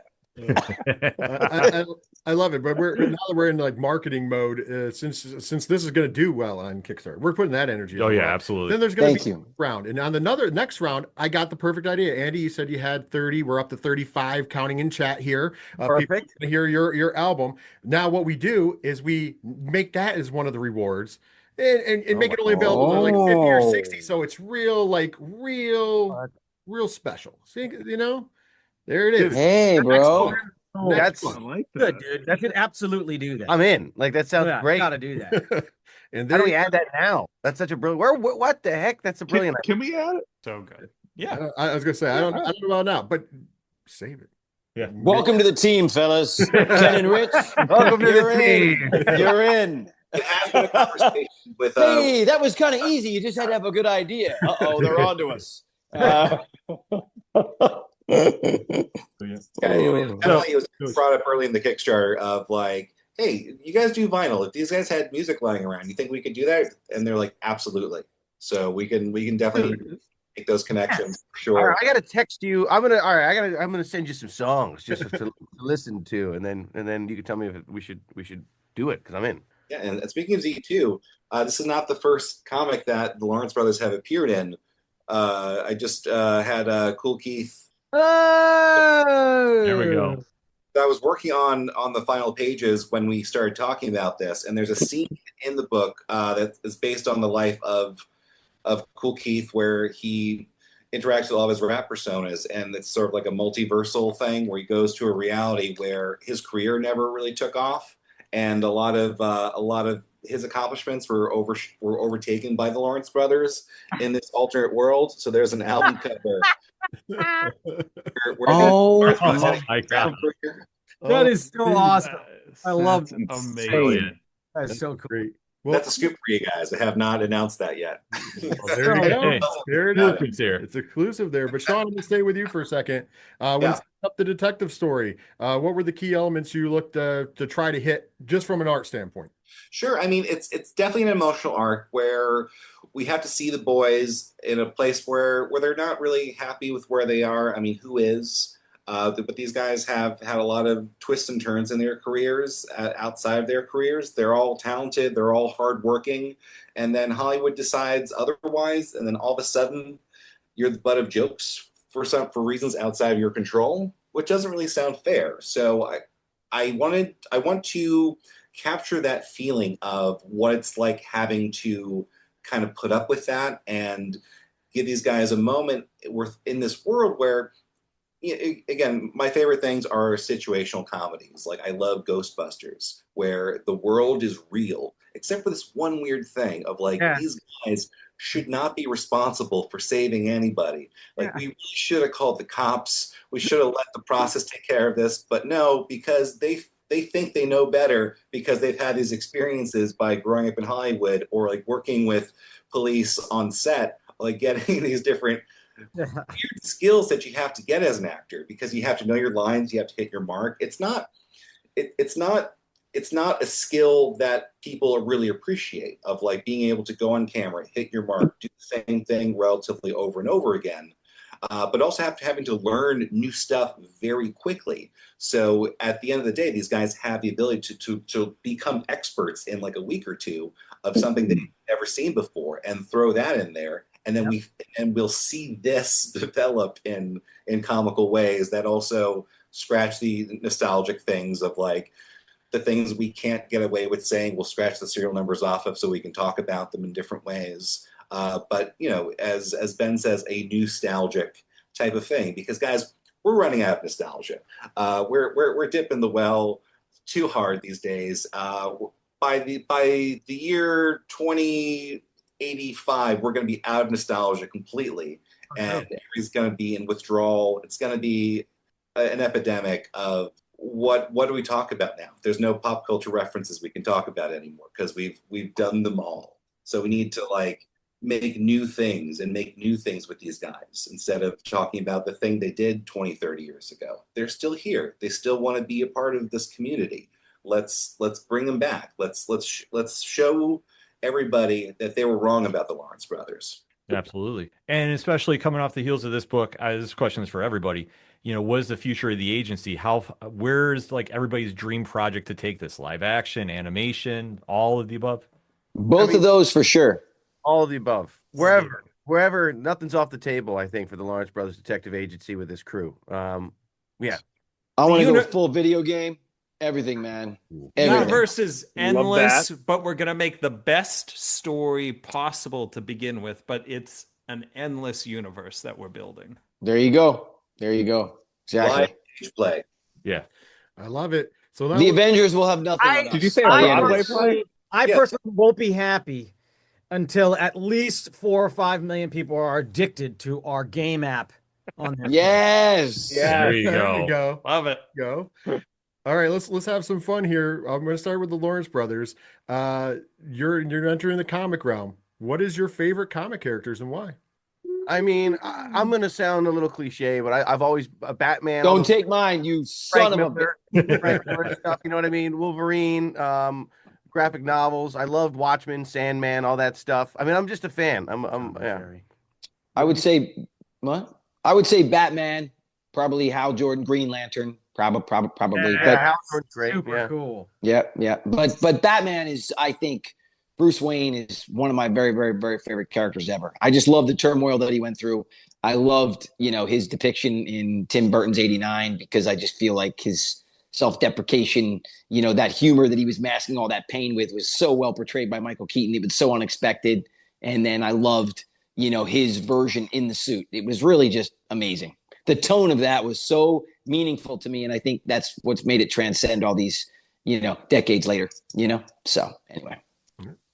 I love it, but now that we're in like marketing mode, since this is going to do well on Kickstarter, we're putting that energy. Oh on yeah, well. absolutely. Then there's going Thank to be you. a round, and on the next round, I got the perfect idea. Andy, you said you had 30. We're up to 35, counting in chat here. People Perfect. want to hear your album. Now, what we do is we make that as one of the rewards. And make it only available to like 50 or 60, so it's real special. See, there it is. Hey, bro. Next That's one. I like that. Good, dude. You should absolutely do that. I'm in. Like that sounds Yeah, great. Gotta do that. And How there do we add that now? That's such a brilliant. What the heck? That's a brilliant. Can we add it? So good. Yeah. I was gonna say I don't know about now, but save it. Yeah. Welcome to the team, fellas. Ken and Rich. Welcome to You're the in. team. You're in. It has been a conversation with Hey, that was kind of easy. You just had to have a good idea. Uh-oh, they're on to us. Emily was brought up early in the Kickstarter of like, hey, you guys do vinyl. If these guys had music lying around, you think we could do that? And they're like, absolutely. So we can definitely make those connections for sure. All right, I gotta text you. I'm gonna send you some songs just to listen to, and then you can tell me if we should do it because I'm in. Yeah, and speaking of Z2, this is not the first comic that the Lawrence brothers have appeared in. I just had Cool Keith. There we go. I was working on the final pages when we started talking about this, and there's a scene in the book that is based on the life of Cool Keith, where he interacts with all of his rap personas, and it's sort of like a multiversal thing where he goes to a reality where his career never really took off, and a lot of his accomplishments were overtaken by the Lawrence brothers in this alternate world. So there's an album cover. My God. That is so awesome. I love That's it. Amazing. That's so cool. Great. Well, That's a scoop for you guys. I have not announced that yet. there you go. Hey, There it is. Lucas here. It's exclusive there. But Sean, I'm gonna stay with you for a second. When it's up the detective story, what were the key elements you looked to try to hit just from an art standpoint? Sure. I mean, it's definitely an emotional arc where we have to see the boys in a place where they're not really happy with where they are. I mean, who is? But these guys have had a lot of twists and turns in their careers, outside of their careers. They're all talented. They're all hardworking. And then Hollywood decides otherwise. And then all of a sudden, you're the butt of jokes for reasons outside of your control, which doesn't really sound fair. So I want to capture that feeling of what it's like having to kind of put up with that and give these guys a moment in this world where, again, my favorite things are situational comedies. Like I love Ghostbusters, where the world is real, except for this one weird thing of like, these guys should not be responsible for saving anybody. Like we really should have called the cops. We should have let the process take care of this, but no, because they think they know better because they've had these experiences by growing up in Hollywood or like working with police on set, like getting these different weird skills that you have to get as an actor because you have to know your lines, you have to hit your mark. It's not it's not a skill that people really appreciate, of like being able to go on camera, hit your mark, do the same thing relatively over and over again. But also having to learn new stuff very quickly. So at the end of the day, these guys have the ability to become experts in like a week or two of something they've never seen before, and throw that in there. And then we'll see this develop in comical ways that also scratch the nostalgic things of like the things we can't get away with saying. We'll scratch the serial numbers off of so we can talk about them in different ways. But you know, as Ben says, a nostalgic type of thing, because guys, we're running out of nostalgia. We're dipping the well too hard these days. By the year 2085, we're going to be out of nostalgia completely, and everybody's going to be in withdrawal. It's going to be an epidemic of what do we talk about now? There's no pop culture references we can talk about anymore because we've done them all. So we need to like make new things and make new things with these guys instead of talking about the thing they did 20, 30 years ago. They're still here. They still want to be a part of this community. Let's bring them back. Let's show everybody that they were wrong about the Lawrence brothers. Absolutely. And especially coming off the heels of this book, this question is for everybody. You know, what is the future of the agency? Where's like everybody's dream project to take this? Live action, animation, all of the above? Both of those for sure. All of the above. Wherever, nothing's off the table, I think, for the Lawrence Brothers Detective Agency with this crew. Yeah. I want to go full video game. Everything, man. The universe is endless, but we're going to make the best story possible to begin with. But it's an endless universe that we're building. There you go. Exactly. Play. Yeah. I love it. So the Avengers will have nothing on us. Did you say a Broadway play? I personally won't be happy until at least 4 or 5 million people are addicted to our game app on Netflix. Yes. There you There you go. Love it. Go. All right, let's have some fun here. I'm going to start with the Lawrence brothers. You're entering the comic realm. What is your favorite comic characters and why? I mean, I'm going to sound a little cliche, but I've always Batman. Don't take mine, you son of a bitch. Frank Miller stuff, you know what I mean? Wolverine, graphic novels. I loved Watchmen, Sandman, all that stuff. I mean, I'm just a fan. I would say what? I would say Batman, probably Hal Jordan, Green Lantern, probably. Yeah, Hal Jordan's great. Super cool. Yeah. But Batman is, I think, Bruce Wayne is one of my very, very, very favorite characters ever. I just love the turmoil that he went through. I loved, his depiction in Tim Burton's 89 because I just feel like his self-deprecation, that humor that he was masking all that pain with was so well portrayed by Michael Keaton. It was so unexpected. And then I loved, his version in the suit. It was really just amazing. The tone of that was so meaningful to me. And I think that's what's made it transcend all these, decades later, So anyway.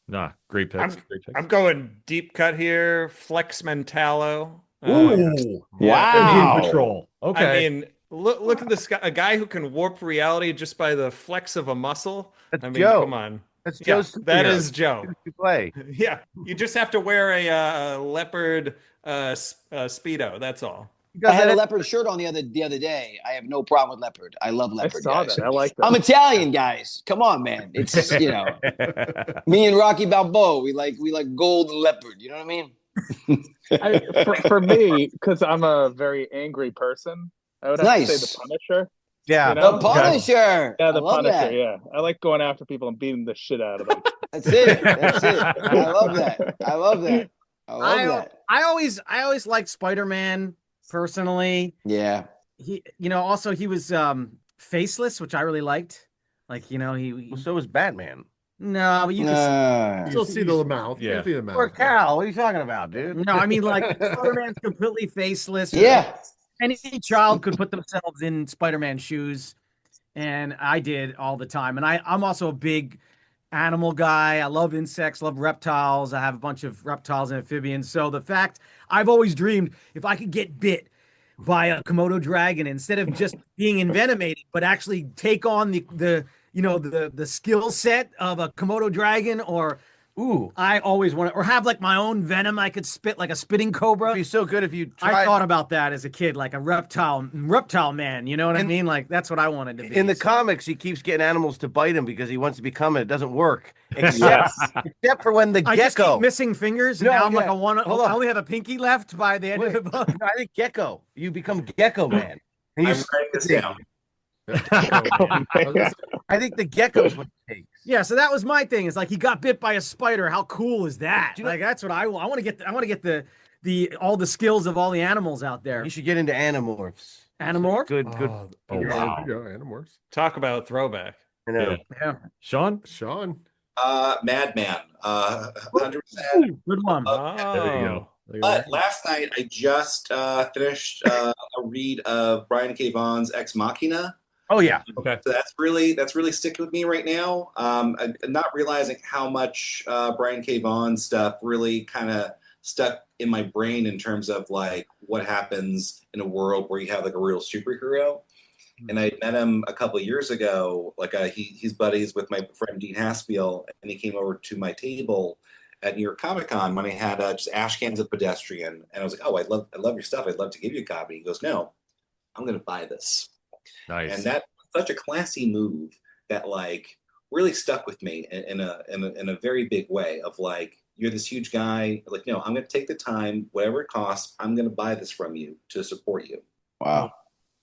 Nah, great picks. I'm going deep cut here. Flex Mentalo. Ooh, wow. Patrol. Okay. I mean, look at this guy, a guy who can warp reality just by the flex of a muscle. That's Joe. Joe. Come on. That's Joe's. That is Joe. You play. Yeah, you just have to wear a leopard speedo. That's all. I had a leopard shirt on the other day. I have no problem with leopard. I love leopard. I saw guys. that. I like that. I'm Italian, guys. Come on, man. It's me and Rocky Balboa. We like gold and leopard. You know what I mean? For me, because I'm a very angry person, I would have to say the Punisher. Yeah, the Punisher. Yeah, the Punisher. That. Yeah, I like going after people and beating the shit out of them. That's it. I love that. I love that. I always liked Spider-Man. Personally, yeah, he also he was faceless, which I really liked. Like he so was Batman. No, but you can still see the mouth. Yeah, see the mouth. Or Cal. What are you talking about, dude? No, I mean like Spider-Man's completely faceless. Yeah, any child could put themselves in Spider-Man's shoes, and I did all the time. And I'm also a big animal guy. I love insects, love reptiles. I have a bunch of reptiles and amphibians. So the fact I've always dreamed if I could get bit by a Komodo dragon instead of just being envenomated, but actually take on the skill set of a Komodo dragon or Ooh, I always want to, or have like my own venom I could spit like a spitting cobra. it'd be so good if you I tried. thought about that as a kid, like a reptile man. You know what I mean? Like that's what I wanted to be. In the So- comics, he keeps getting animals to bite him because he wants to become it. It doesn't work, except, Yes. except for when the I just gecko. keep missing fingers. And No, now I'm like yeah. a one. Hold I on. only have a pinky left by the end Wait, of the book. no, I think gecko. You become Gecko Man. And you I'm writing this down. I think the gecko's what it takes. Yeah, so that was my thing. It's like he got bit by a spider. How cool is that? Do you know- Like that's what I want. I want to get the all the skills of all the animals out there. You should get into Animorphs. Animorph. Good. Oh, Yeah, wow. there you go, Animorphs. Talk about throwback. I know. Yeah, Sean? Sean. Madman. 100%. good one. There you go. But last night I just finished a read of Brian K. Vaughan's Ex Machina. Oh yeah. Okay. So that's really sticking with me right now. I'm not realizing how much Brian K. Vaughan stuff really kind of stuck in my brain in terms of like what happens in a world where you have like a real superhero. And I met him a couple of years ago. Like he's buddies with my friend Dean Haspiel, and he came over to my table at New York Comic Con when I had just ash cans of Pedestrian, and I was like, "Oh, I love your stuff. I'd love to give you a copy." He goes, "No, I'm going to buy this." Nice. And that's such a classy move that like really stuck with me in a very big way. Of like, you're this huge guy. Like, no, I'm going to take the time, whatever it costs. I'm going to buy this from you to support you. Wow.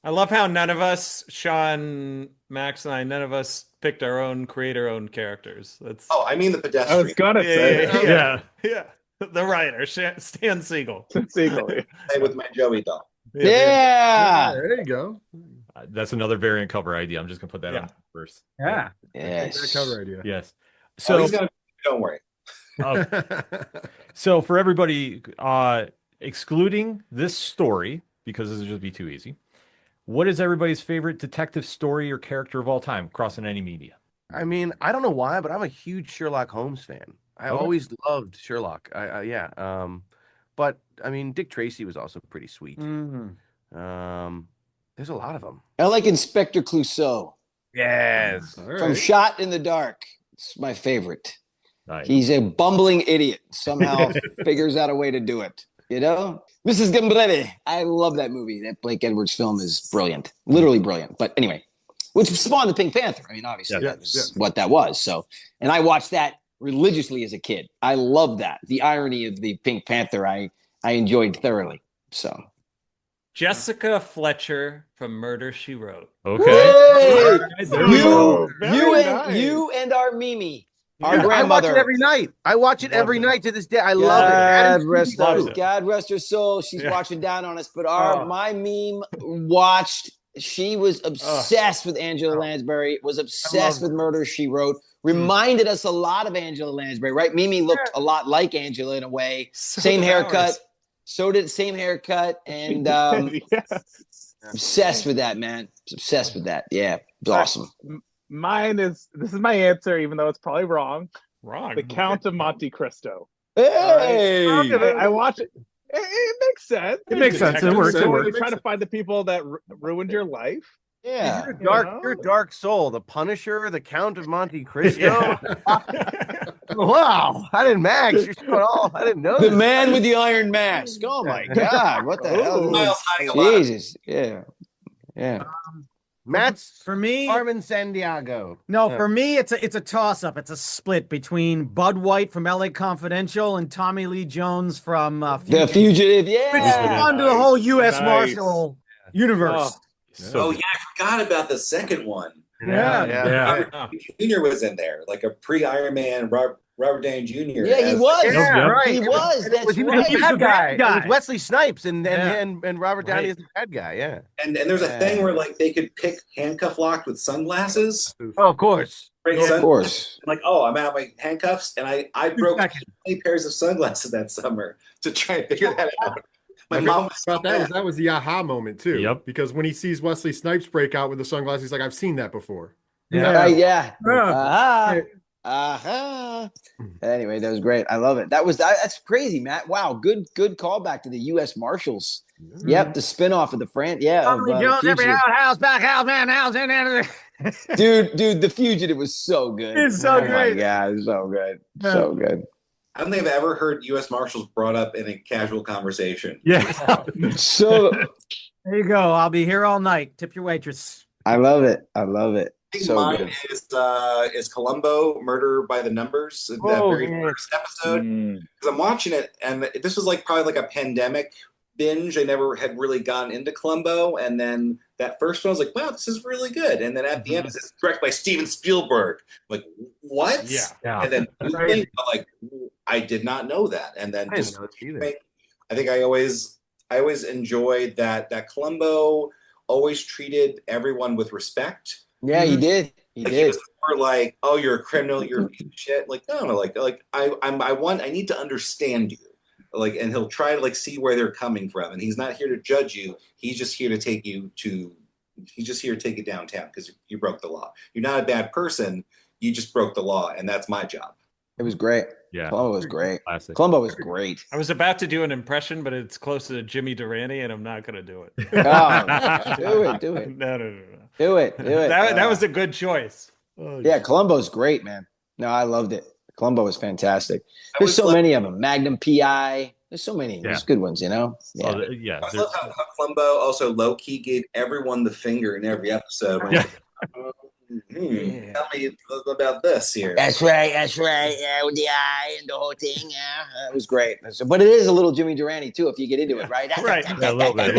I love how none of us, Sean, Max, and I, none of us picked our own, create our own characters. That's Oh, I mean the I Pedestrian. was gonna say yeah. The writer, Stan Siegel. Siegel. Play with my Joey doll. Yeah. There you go. That's another variant cover idea. I'm just gonna put that on first. Yeah. That Yes. cover idea. Yes. So So, he's gonna. Don't worry. so for everybody, excluding this story because this would just be too easy. What is everybody's favorite detective story or character of all time, crossing any media? I mean, I don't know why, but I'm a huge Sherlock Holmes fan. I Okay. always loved Sherlock. Yeah. But I mean, Dick Tracy was also pretty sweet. Mhm. There's a lot of them. I like Inspector Clouseau Yes. All from right. Shot in the Dark. It's my favorite. Nice. He's a bumbling idiot. Somehow figures out a way to do it. You know, Mrs. Gambletti. I love that movie. That Blake Edwards film is brilliant, literally brilliant. But anyway, which spawned the Pink Panther. I mean, obviously Yeah. that's what that was. So, and I watched that religiously as a kid. I love that. The irony of the Pink Panther, I enjoyed thoroughly. So, Jessica Fletcher from Murder, She Wrote. Okay. Hey! There we go. you and our Mimi, our I watch grandmother. it every night. I watch it every night to this day. I love it. God Adam rest, Scooby loves too. it. God rest her soul. She's Yeah. watching down on us. But Oh. my meme watched. She was obsessed with Angela Lansbury. Was obsessed with Murder, She Wrote. Reminded us a lot of Angela Lansbury, right? Mimi looked a lot like Angela in a way. So Same did haircut. ours. So did same haircut, and Yeah. obsessed with that, man. Obsessed with that. Yeah, it was awesome. This is my answer, even though it's probably wrong. Wrong. The Count of Monte Cristo. Hey, I watch it. It makes sense. It makes sense. It works. It So works. you try to find the people that ruined your life. yeah. You're a dark soul. The Punisher, the Count of Monte Cristo. Wow. I didn't Max. You're showing all. I didn't know The this. man with the iron mask. Oh my God! What the hell? Miles hiding a lot of- Jesus. Yeah. Yeah. Matt's For me, Carmen Sandiego. no, for me, it's a toss up. It's a split between Bud White from LA Confidential and Tommy Lee Jones from The Fugitive. Fugitive. Which is Yeah. onto the whole U.S. Nice. Marshal universe. So Oh yeah, I forgot about the second one. Yeah. yeah. Robert Downey Jr. was in there, like a pre-Iron Man Robert Downey Jr. Yeah, he as- was. Yeah, Yep. right. He was. And it was That's even right. the bad guy. It was guy. Wesley Snipes and Yeah. and Robert Downey Right. is the bad guy. Yeah. And there's a thing where like they could pick handcuff locked with sunglasses. Oh, of course. Great Of course. I'm like, oh, I'm out of my handcuffs, and I broke seconds. 20 pairs of sunglasses that summer to try and figure that out. My My mom was so about that mad. that was the aha moment too. Yep. Because when he sees Wesley Snipes break out with the sunglasses, he's like, I've seen that before. Yeah. Yeah. Aha. Aha. Anyway, that was great. I love it. That's crazy, Matt. Wow, good callback to the U.S. Marshals. Yep, the spinoff of the Tommy Jones, every house, back house, man, house, and dude, The Fugitive was so good. It's so Oh my great. God, so good, so good. I don't think I've ever heard U.S. Marshals brought up in a casual conversation. Yeah. So There you go. I'll be here all night. Tip your waitress. I love it. I love it. I think So mine good. is Columbo, Murder by the Numbers, that very first episode. Because I'm watching it, and this was like probably like a pandemic binge. I never had really gone into Columbo, and then that first one I was like, wow, this is really good. And then at the end, it's directed by Steven Spielberg. I'm like, what? Yeah. And then Googling, I'm like, I did not know that. And then just I think I always enjoyed that Columbo always treated everyone with respect. Yeah, he did. He He did. was more like, oh, you're a criminal, you're a piece of shit. Like, no, like I need to understand you. Like, and he'll try to like see where they're coming from. And he's not here to judge you. He's just here to take you downtown because you broke the law. You're not a bad person. You just broke the law, and that's my job. It was great. Yeah. Columbo was great. Classic. Columbo was great. I was about to do an impression, but it's close to Jimmy Durante, and I'm not going to do it. Oh, do it. No. Do it. That was a good choice. Yeah, Columbo's great, man. No, I loved it. Columbo was fantastic. There's so many of them. Magnum PI. There's so many. There's good ones, you know? Yeah. Yeah. I love how Columbo also low-key gave everyone the finger in every episode. Yeah. Tell me about this here. That's right. Yeah, with the eye and the whole thing. Yeah, it was great. But it is a little Jimmy Durante too, if you get into it, right? Right. Yeah, a little bit.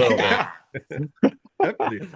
Definitely.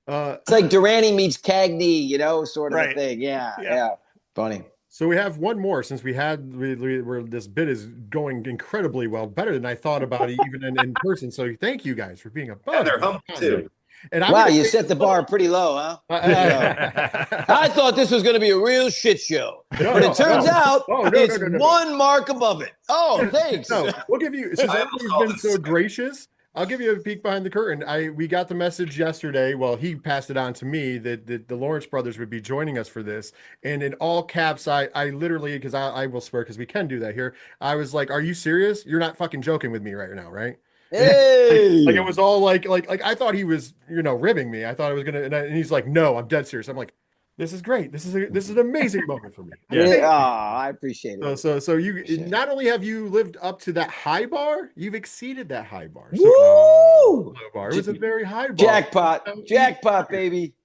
It's like Durante meets Cagney, you know, sort of a thing. Yeah. Yeah. Funny. So we have one more since where this bit is going incredibly well, better than I thought about it even in person. So thank you guys for being a bunch. They're humble too. And wow, you set the bar pretty low, huh? I thought this was going to be a real shit show, but it turns out it's one mark above it. Oh, thanks. No, we'll give you, since everybody's been so gracious, I'll give you a peek behind the curtain. We got the message yesterday. Well, he passed it on to me that the Lawrence brothers would be joining us for this. And in all caps, I literally, because I will swear, because we can do that here. I was like, "Are you serious? You're not fucking joking with me right now, right?" Hey, like it was all like I thought he was, ribbing me. I thought I was gonna, and he's like, "No, I'm dead serious." I'm like, "This is great. This is an amazing moment for me." Yeah. Oh, I appreciate it. So you not only have you lived up to that high bar, you've exceeded that high bar. So, Woo! It was a very high bar. Jackpot, baby.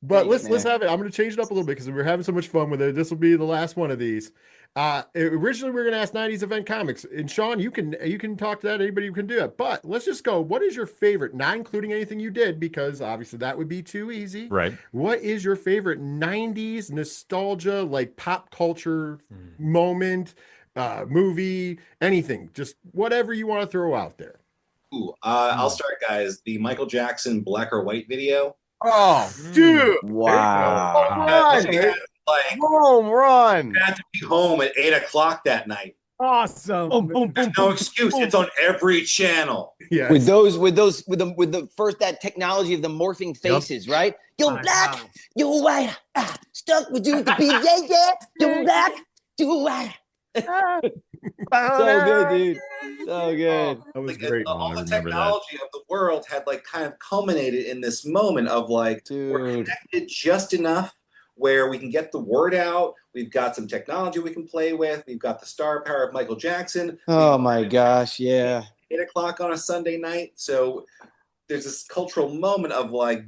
But Thanks, let's have it. I'm going to change it up a little bit because we're having so much fun with it. This will be the last one of these. Originally, we were going to ask 90s event comics, and Sean, you can talk to that. Anybody who can do it. But let's just go. What is your favorite, not including anything you did, because obviously that would be too easy. Right. What is your favorite 90s nostalgia, like pop culture moment, movie, anything, just whatever you want to throw out there? Ooh, I'll start, guys. The Michael Jackson black or white video. Oh, dude! Wow! Home run! I had to be home at 8:00 that night. Awesome. There's no excuse. It's on every channel. Yeah. With the first that technology of the morphing faces, right? You're black, you're white, stuck with you to be yeah, you're black, you're white. So good, dude. So good. That was great. All the technology of the world had like kind of culminated in this moment of like we're connected just enough where we can get the word out. We've got some technology we can play with. We've got the star power of Michael Jackson. Oh my gosh, yeah. 8:00 on a Sunday night. So there's this cultural moment of like,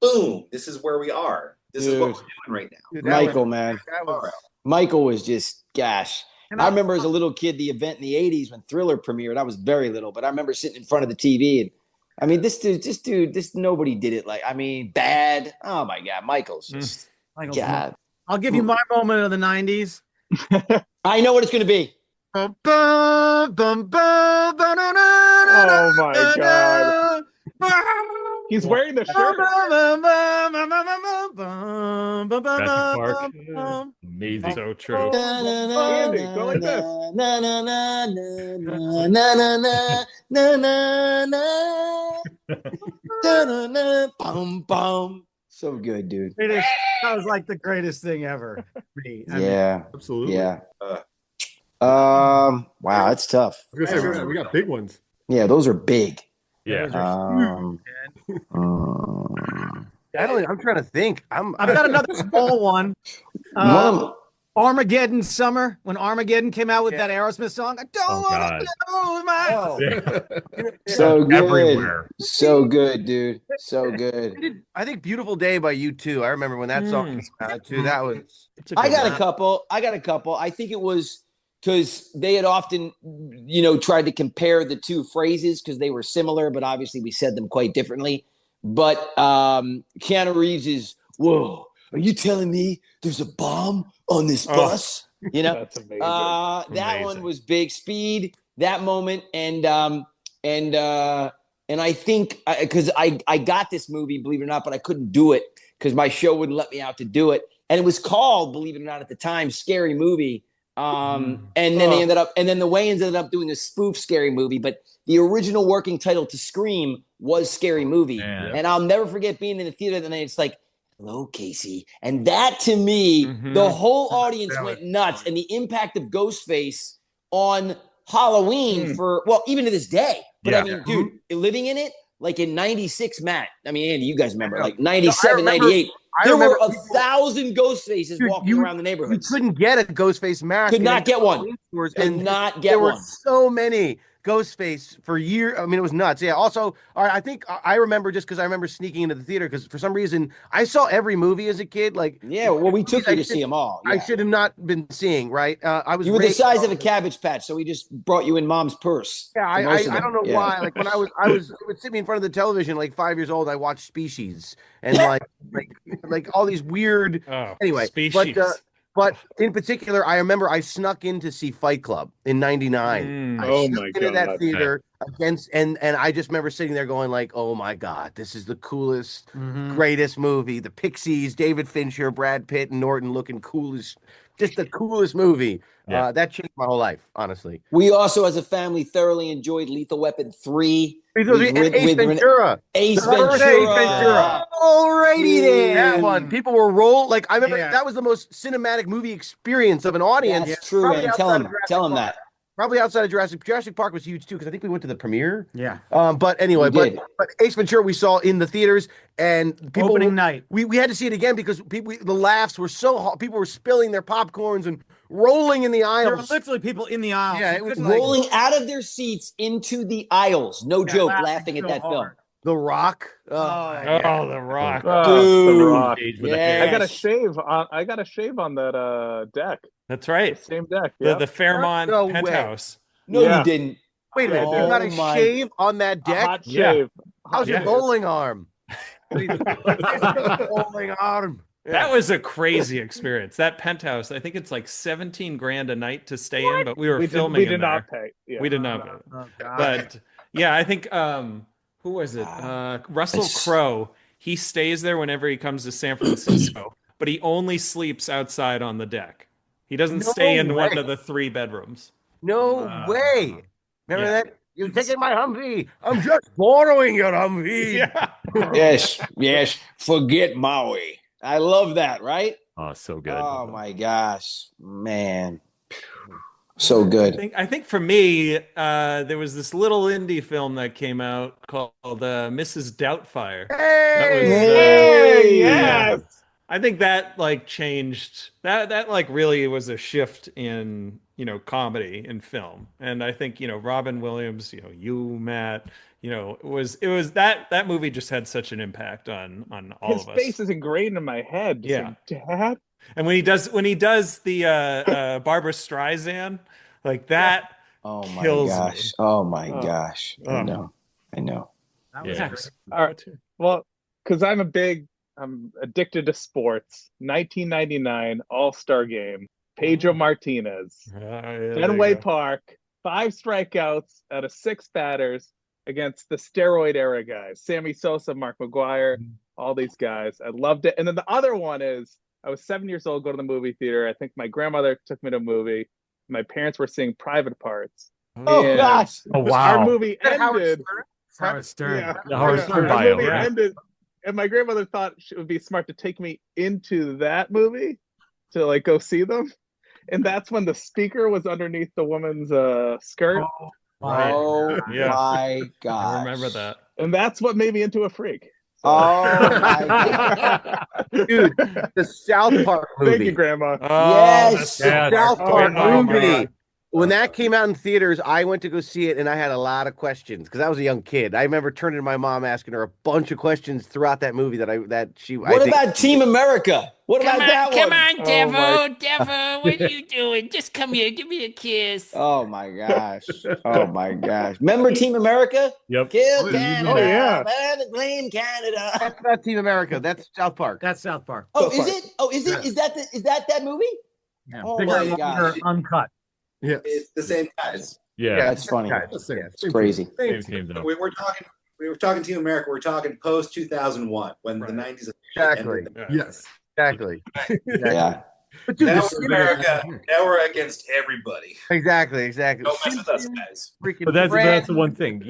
boom, this is where we are. This is what we're doing right now. Michael, man. Michael was just, gosh. I remember as a little kid, the event in the 80s when Thriller premiered. I was very little, but I remember sitting in front of the TV and I mean, this dude, nobody did it like, I mean, bad. Oh my God. Michael's just, God. I'll give you my moment of the 90s. I know what it's going to be. Oh my God. He's wearing the shirt. Jurassic Park. Amazing. So true. Andy, go like this. So good, dude. That was like the greatest thing ever. Yeah. Absolutely. Yeah. Wow, that's tough. I was gonna say, we got big ones. Yeah, those are big. Yeah, those are Um, huge, man. I don't. I'm trying to think. I've got another small one. one of Armageddon Summer, when Armageddon came out with Yeah. that Aerosmith song. I don't Oh, want God. to lose my. so good, Everywhere. so good, dude, so good. I think "Beautiful Day" by U2. I remember when that song came out too. That was. It's a I good got one. a couple. I think it was because they had often, tried to compare the two phrases because they were similar, but obviously we said them quite differently. But Keanu Reeves is, whoa, are you telling me there's a bomb on this bus? That's amazing. That Amazing. one was big. Speed, that moment, and I think because I got this movie, believe it or not, but I couldn't do it because my show wouldn't let me out to do it, and it was called, believe it or not, at the time, Scary Movie. And then they ended up, and then the Wayans ended up doing a spoof Scary Movie, but the original working title to Scream was Scary Movie. Man. And I'll never forget being in the theater, and it's like, hello, Casey. And that, to me, the whole audience went nuts. And the impact of Ghostface on Halloween even to this day. But I mean, dude, living in it, like in 96, Matt, I mean, Andy, you guys remember, like 97, 98. There were 1,000 ghost faces walking around the neighborhoods. You couldn't get a ghost face mask. Could not get one. Stores, Could and not get there one. were so many ghost face for years. I mean, it was nuts. Yeah. Also, I think I remember just because I remember sneaking into the theater because for some reason I saw every movie as a kid. Like, yeah, well, we took you to see them all. Yeah. I should have not been seeing. Right. You were the size of a Cabbage Patch, so we just brought you in Mom's purse. Yeah, I don't know why. Like when I was, it would sit me in front of the television, like 5 years old. I watched Species and like all these weird. Anyway, Species. But in particular, I remember I snuck in to see Fight Club in '99. I snuck into that theater against, and I just remember sitting there going like, "Oh my God, this is the coolest, greatest movie." The Pixies, David Fincher, Brad Pitt, and Norton looking cool as, just the coolest movie. Yeah. That changed my whole life, honestly. We also, as a family, thoroughly enjoyed Lethal Weapon 3. Ace Ventura. Ace Ventura. Alrighty then. That one. People were like I remember that was the most cinematic movie experience of an audience. That's true, and tell him that. Probably outside of Jurassic Park was huge too, because I think we went to the premiere. Yeah. But anyway, but Ace Ventura we saw in the theaters, and people opening night. We had to see it again because the laughs were so hot. People were spilling their popcorns and rolling in the aisles. There were literally people in the aisles. Yeah, it was rolling out of their seats into the aisles. No joke, laughing at that film. The Rock. The Rock. Dude. The Rock. Yes. I got a shave on that deck. That's right. The same deck. The Fairmont penthouse. No, you didn't. Wait a minute. You got a shave on that deck? A hot shave. How's your bowling arm? Bowling arm. That was a crazy experience. That penthouse, I think it's like 17 grand a night to stay in, but we were filming. We did not pay. Yeah. We did not pay. But yeah, I think who was it? Russell Crowe. He stays there whenever he comes to San Francisco, but he only sleeps outside on the deck. He doesn't stay in one of the 3 bedrooms. No way. Remember that? You're taking my Humvee. I'm just borrowing your Humvee. Yeah. Yes. Forget Maui. I love that, right? Oh, so good. Oh my gosh, man. So good. I think for me, there was this little indie film that came out called Mrs. Doubtfire. Yes. I think that like changed that like really was a shift in comedy in film, and I think Robin Williams, you Matt, it was that movie just had such an impact on all of us. His face is ingrained in my head. Yeah, like, Dad. And when he does the Barbara Streisand like that, oh my kills gosh, me. Oh my gosh, I know. That was great. All right. Well, because I'm addicted to sports. 1999 All-Star Game. Pedro Martinez. Fenway Park. 5 strikeouts out of 6 batters against the steroid era guys. Sammy Sosa, Mark McGwire, all these guys. I loved it. And then the other one is I was 7 years old, go to the movie theater. I think my grandmother took me to a movie. My parents were seeing Private Parts. Oh, gosh. Oh, wow. Our movie ended. Howard Stern. Yeah. The Howard Stern Our bio. movie ended. And my grandmother thought it would be smart to take me into that movie to like go see them. And that's when the speaker was underneath the woman's skirt. Right. Oh Yeah. my god! I remember that. And that's what made me into a freak. So. Oh my god! Dude, the South Park movie. Thank you, Grandma. Oh, Yes. The South Park Oh, my movie. God. When that came out in theaters, I went to go see it, and I had a lot of questions because I was a young kid. I remember turning to my mom, asking her a bunch of questions throughout that movie What about Team America? What about that Come one? on, Devil, what are you doing? Just come here, give me a kiss. Oh my gosh! Oh my gosh! Remember Team America? Yep. Kill Canada. Oh, yeah. Man, blame Canada. That's not Team America. That's South Park. That's South Park. Oh, is it? Oh, is it? Is that that movie? Yeah. Oh Bigger, my longer, gosh! uncut. Yes. It's the same guys. Yeah. That's funny. It's crazy. Same team, though. We were talking Team America. We're talking post 2001 when the 90s. Exactly. Yes. Exactly. Yeah. But dude, Now this we're America. Now we're against everybody. exactly. Don't mess with us, guys. Freaking But that's Friends. the one thing,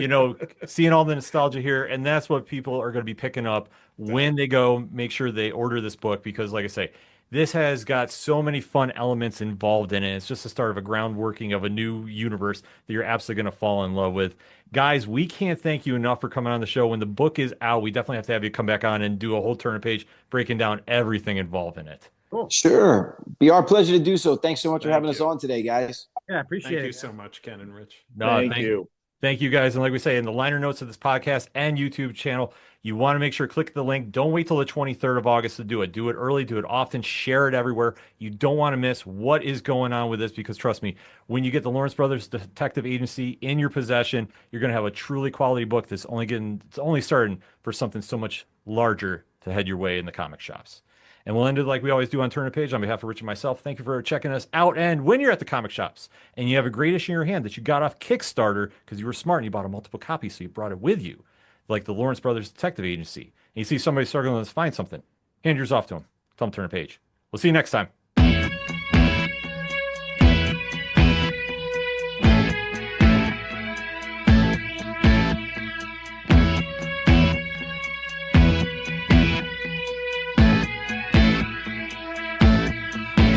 seeing all the nostalgia here, and that's what people are going to be picking up when they go make sure they order this book, because like I say, this has got so many fun elements involved in it. It's just the start of a groundworking of a new universe that you're absolutely going to fall in love with. Guys, we can't thank you enough for coming on the show. When the book is out, we definitely have to have you come back on and do a whole turn page breaking down everything involved in it. Sure. Be our pleasure to do so. Thanks so much for having us on today, guys. Yeah, appreciate Thank it. you so much, Ken and Rich. No, Thank you. Thank you, guys. And like we say in the liner notes of this podcast and YouTube channel, you want to make sure click the link. Don't wait till the 23rd of August to do it. Do it early, do it often, share it everywhere. You don't want to miss what is going on with this, because trust me, when you get the Lawrence Brothers Detective Agency in your possession, you're going to have a truly quality book that's only starting for something so much larger to head your way in the comic shops. And we'll end it like we always do on Turn a Page. On behalf of Rich and myself, thank you for checking us out. And when you're at the comic shops and you have a great issue in your hand that you got off Kickstarter because you were smart and you bought a multiple copy, so you brought it with you, like the Lawrence Brothers Detective Agency, and you see somebody struggling to find something, hand yours off to them. Tell them Turn a Page. We'll see you next time.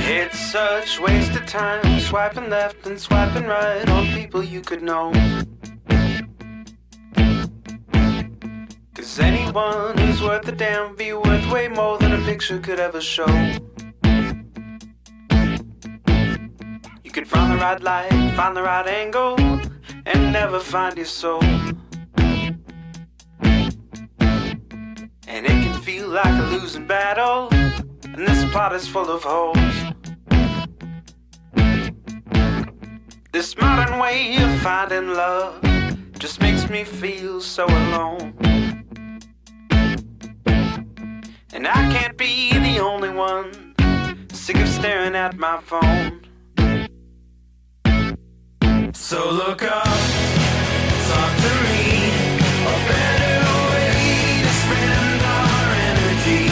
It's such waste of time swiping left and swiping right on people you could know. 'Cause anyone who's worth a damn be worth way more than a picture could ever show. You could find the right light, find the right angle, and never find your soul. And it can feel like a losing battle, and this plot is full of holes. This modern way of finding love just makes me feel so alone. And I can't be the only one sick of staring at my phone. So look up, talk to me, a better way to spend our energy.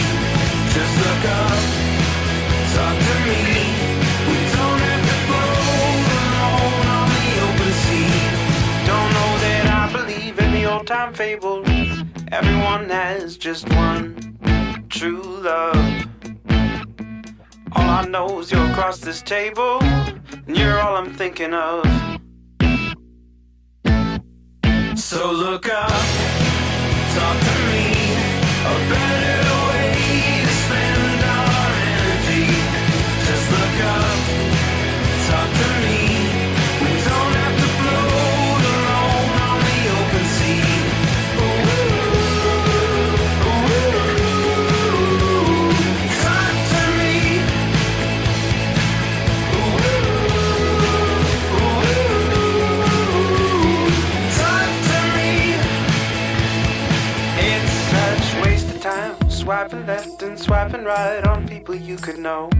Just look up, talk to me. We don't have to float alone on the open sea. Don't know that I believe in the old time fable. Everyone has just one true love. All I know is you're across this table, and you're all I'm thinking of. So look up, talk to me, a better way to spend our energy. Just look up, talk to me. We don't have to float alone on the open sea. Talk to me. Talk to me. It's such waste of time swiping left and swiping right on people you could know.